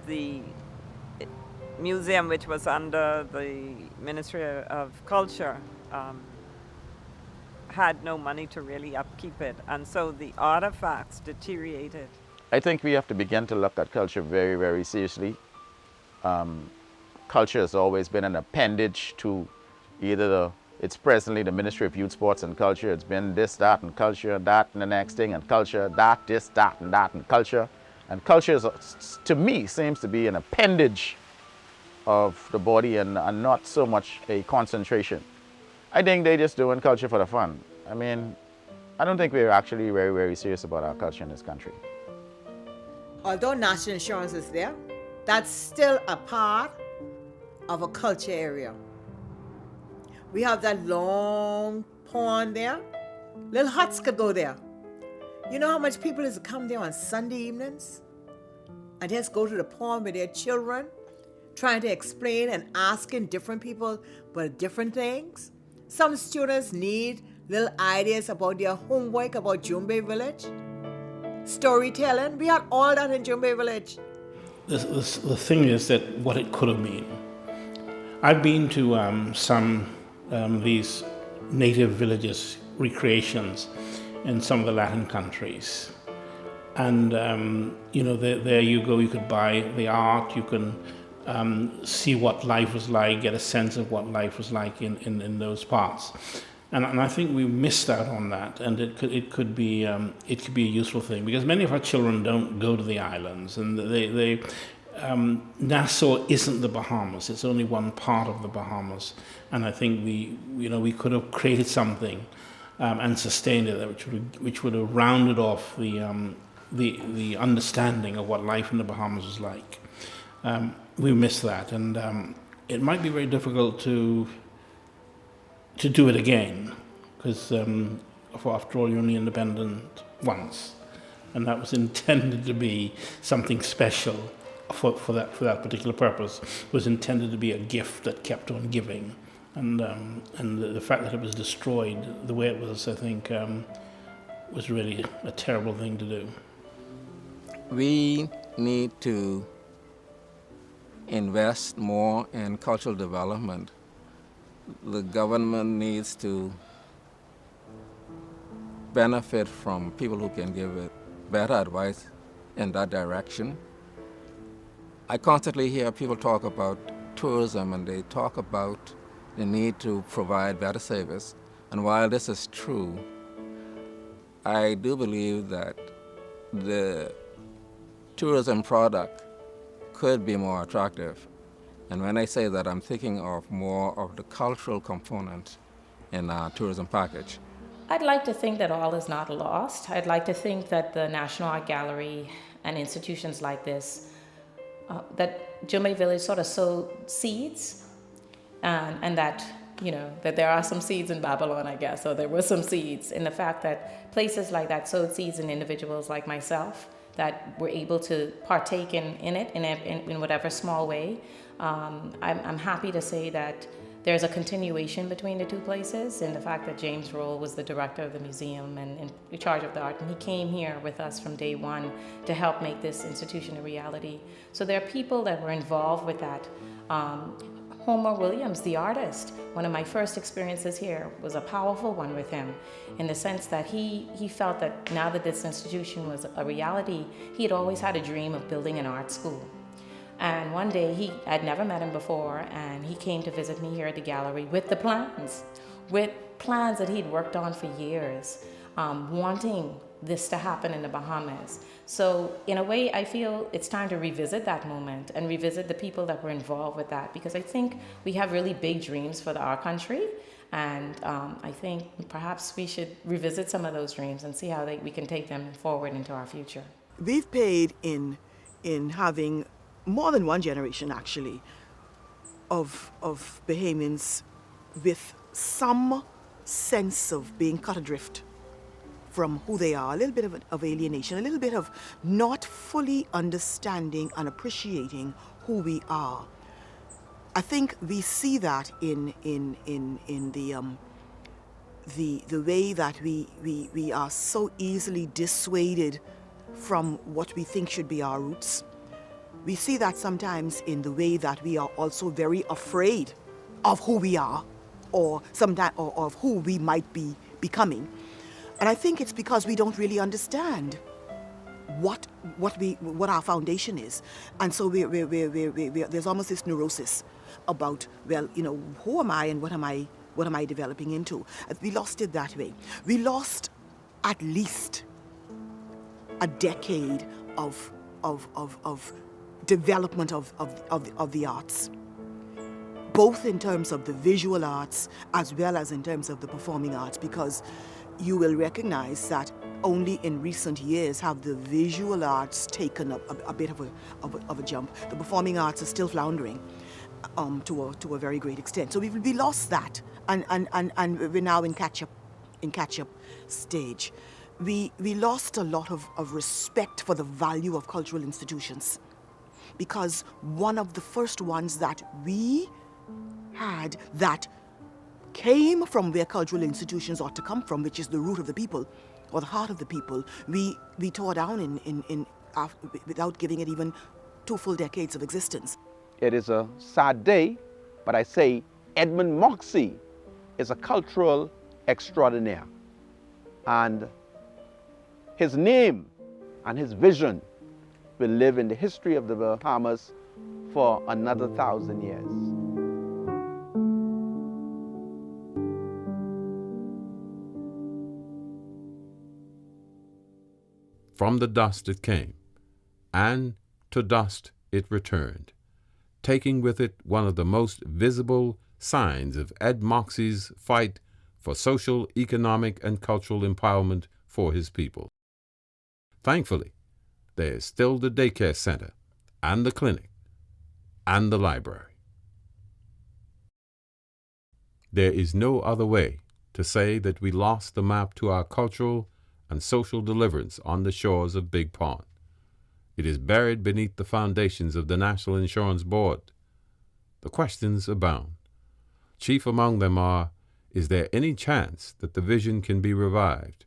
the museum, which was under the Ministry of Culture, had no money to really upkeep it, and so the artifacts deteriorated. I think we have to begin to look at culture very, very seriously. Culture has always been an appendage to either it's presently the Ministry of Youth, Sports and Culture. It's been this, that, and culture, that, and the next thing, and culture, that, this, that, and that, and culture. And culture, is, to me, seems to be an appendage of the body and not so much a concentration. I think they're just doing culture for the fun. I mean, I don't think we're actually very, very serious about our culture in this country. Although national insurance is there, that's still a part of a culture area. We have that long pond there. Little huts could go there. You know how much people is to come there on Sunday evenings and just go to the pond with their children trying to explain and asking different people about different things. Some students need little ideas about their homework about Jumbey Village. Storytelling, we had all that in Jumbey Village. The thing is that what it could have been. I've been to some these native villages recreations in some of the Latin countries, and there you go. You could buy the art. You can see what life was like, get a sense of what life was like in those parts. And I think we missed out on that, and it could be a useful thing, because many of our children don't go to the islands, and Nassau isn't the Bahamas. It's only one part of the Bahamas, and I think we could have created something and sustained it, which would have rounded off the understanding of what life in the Bahamas was like. We missed that, and it might be very difficult to do it again, because after all, you're only independent once, and that was intended to be something special for that particular purpose. It was intended to be a gift that kept on giving, and the fact that it was destroyed the way it was, I think, was really a terrible thing to do. We need to invest more in cultural development. The government needs to benefit from people who can give it better advice in that direction. I constantly hear people talk about tourism, and they talk about the need to provide better service. And while this is true, I do believe that the tourism product could be more attractive. And when I say that, I'm thinking of more of the cultural component in our tourism package. I'd like to think that all is not lost. I'd like to think that the National Art Gallery and institutions like this, that Jumbey Village sort of sowed seeds, and that, that there are some seeds in Babylon, I guess, or there were some seeds in the fact that places like that sowed seeds in individuals like myself that were able to partake in it in whatever small way. I'm happy to say that there's a continuation between the two places, in the fact that James Roll was the director of the museum and in charge of the art, and he came here with us from day one to help make this institution a reality. So there are people that were involved with that. Homer Williams, the artist, one of my first experiences here was a powerful one with him, in the sense that he felt that now that this institution was a reality, he had always had a dream of building an art school. And one day, I'd never met him before, and he came to visit me here at the gallery with plans that he'd worked on for years, wanting this to happen in the Bahamas. So in a way, I feel it's time to revisit that moment and revisit the people that were involved with that, because I think we have really big dreams for our country, and I think perhaps we should revisit some of those dreams and see how we can take them forward into our future. We've paid in having more than one generation, actually, of Bahamians with some sense of being cut adrift from who they are, a little bit of alienation, a little bit of not fully understanding and appreciating who we are. I think we see that in the way that we are so easily dissuaded from what we think should be our roots. We see that sometimes in the way that we are also very afraid of who we are, or of who we might be becoming. And I think it's because we don't really understand what our foundation is, and so there's almost this neurosis about, well, who am I and what am I developing into? We lost it that way. We lost at least a decade of development of the arts, both in terms of the visual arts as well as in terms of the performing arts, because you will recognize that only in recent years have the visual arts taken up a bit of a jump. The performing arts are still floundering to a very great extent. So we lost that, and we're now in catch-up stage. We lost a lot of respect for the value of cultural institutions. because one of the first ones that we had that came from where cultural institutions ought to come from, which is the root of the people or the heart of the people, we tore down without giving it even 2 full decades of existence. It is a sad day, but I say Edmund Moxie is a cultural extraordinaire. And his name and his vision will live in the history of the Bahamas for another 1,000 years. From the dust it came, and to dust it returned, taking with it one of the most visible signs of Ed Moxie's fight for social, economic, and cultural empowerment for his people. Thankfully, there is still the daycare center, and the clinic, and the library. There is no other way to say that we lost the map to our cultural and social deliverance on the shores of Big Pond. It is buried beneath the foundations of the National Insurance Board. The questions abound. Chief among them are, is there any chance that the vision can be revived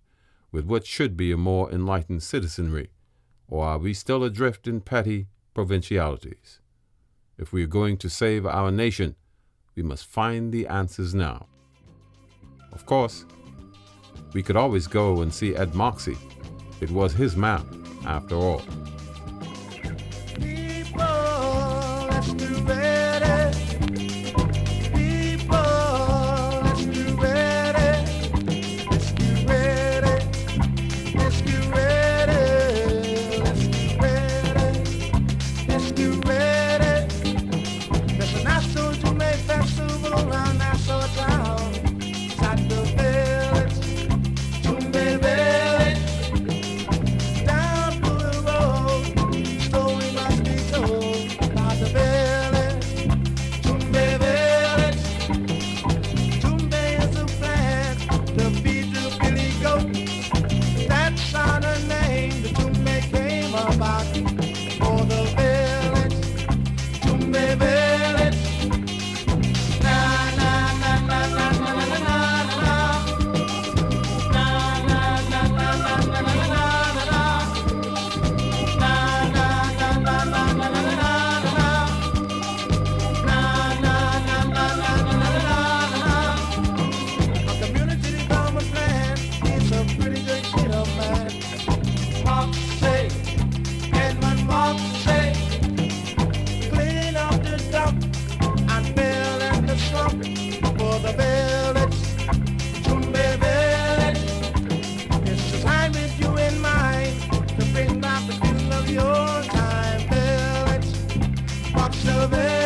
with what should be a more enlightened citizenry, or are we still adrift in petty provincialities? If we are going to save our nation, we must find the answers now. Of course, we could always go and see Ed Moxie. It was his map, after all. People, let's get ready. People, let's get ready. Let's get ready. Let's get ready. Let's get ready. Let's get ready. There's a National Jumbey Festival around Nassau Town. It's at the village, Jumbey Village. Down to the road, story must be told about the village, Jumbey Village. Jumbey is a plan to feed the billy goat. That's not a name the Jumbey came about. For the village, Jumbey Village. Na na na na na na na na na. Na na na na na na na na na. Na na na na na na na na na. Na na na na na na na na. A community development plan is a pretty good shit of man. Moxie, Edmund Moxie, clean up the dump and fill in the slump for the village, Jumbey Village. It's the time with you in mind to bring back the feel of your time, village, Moxie Village.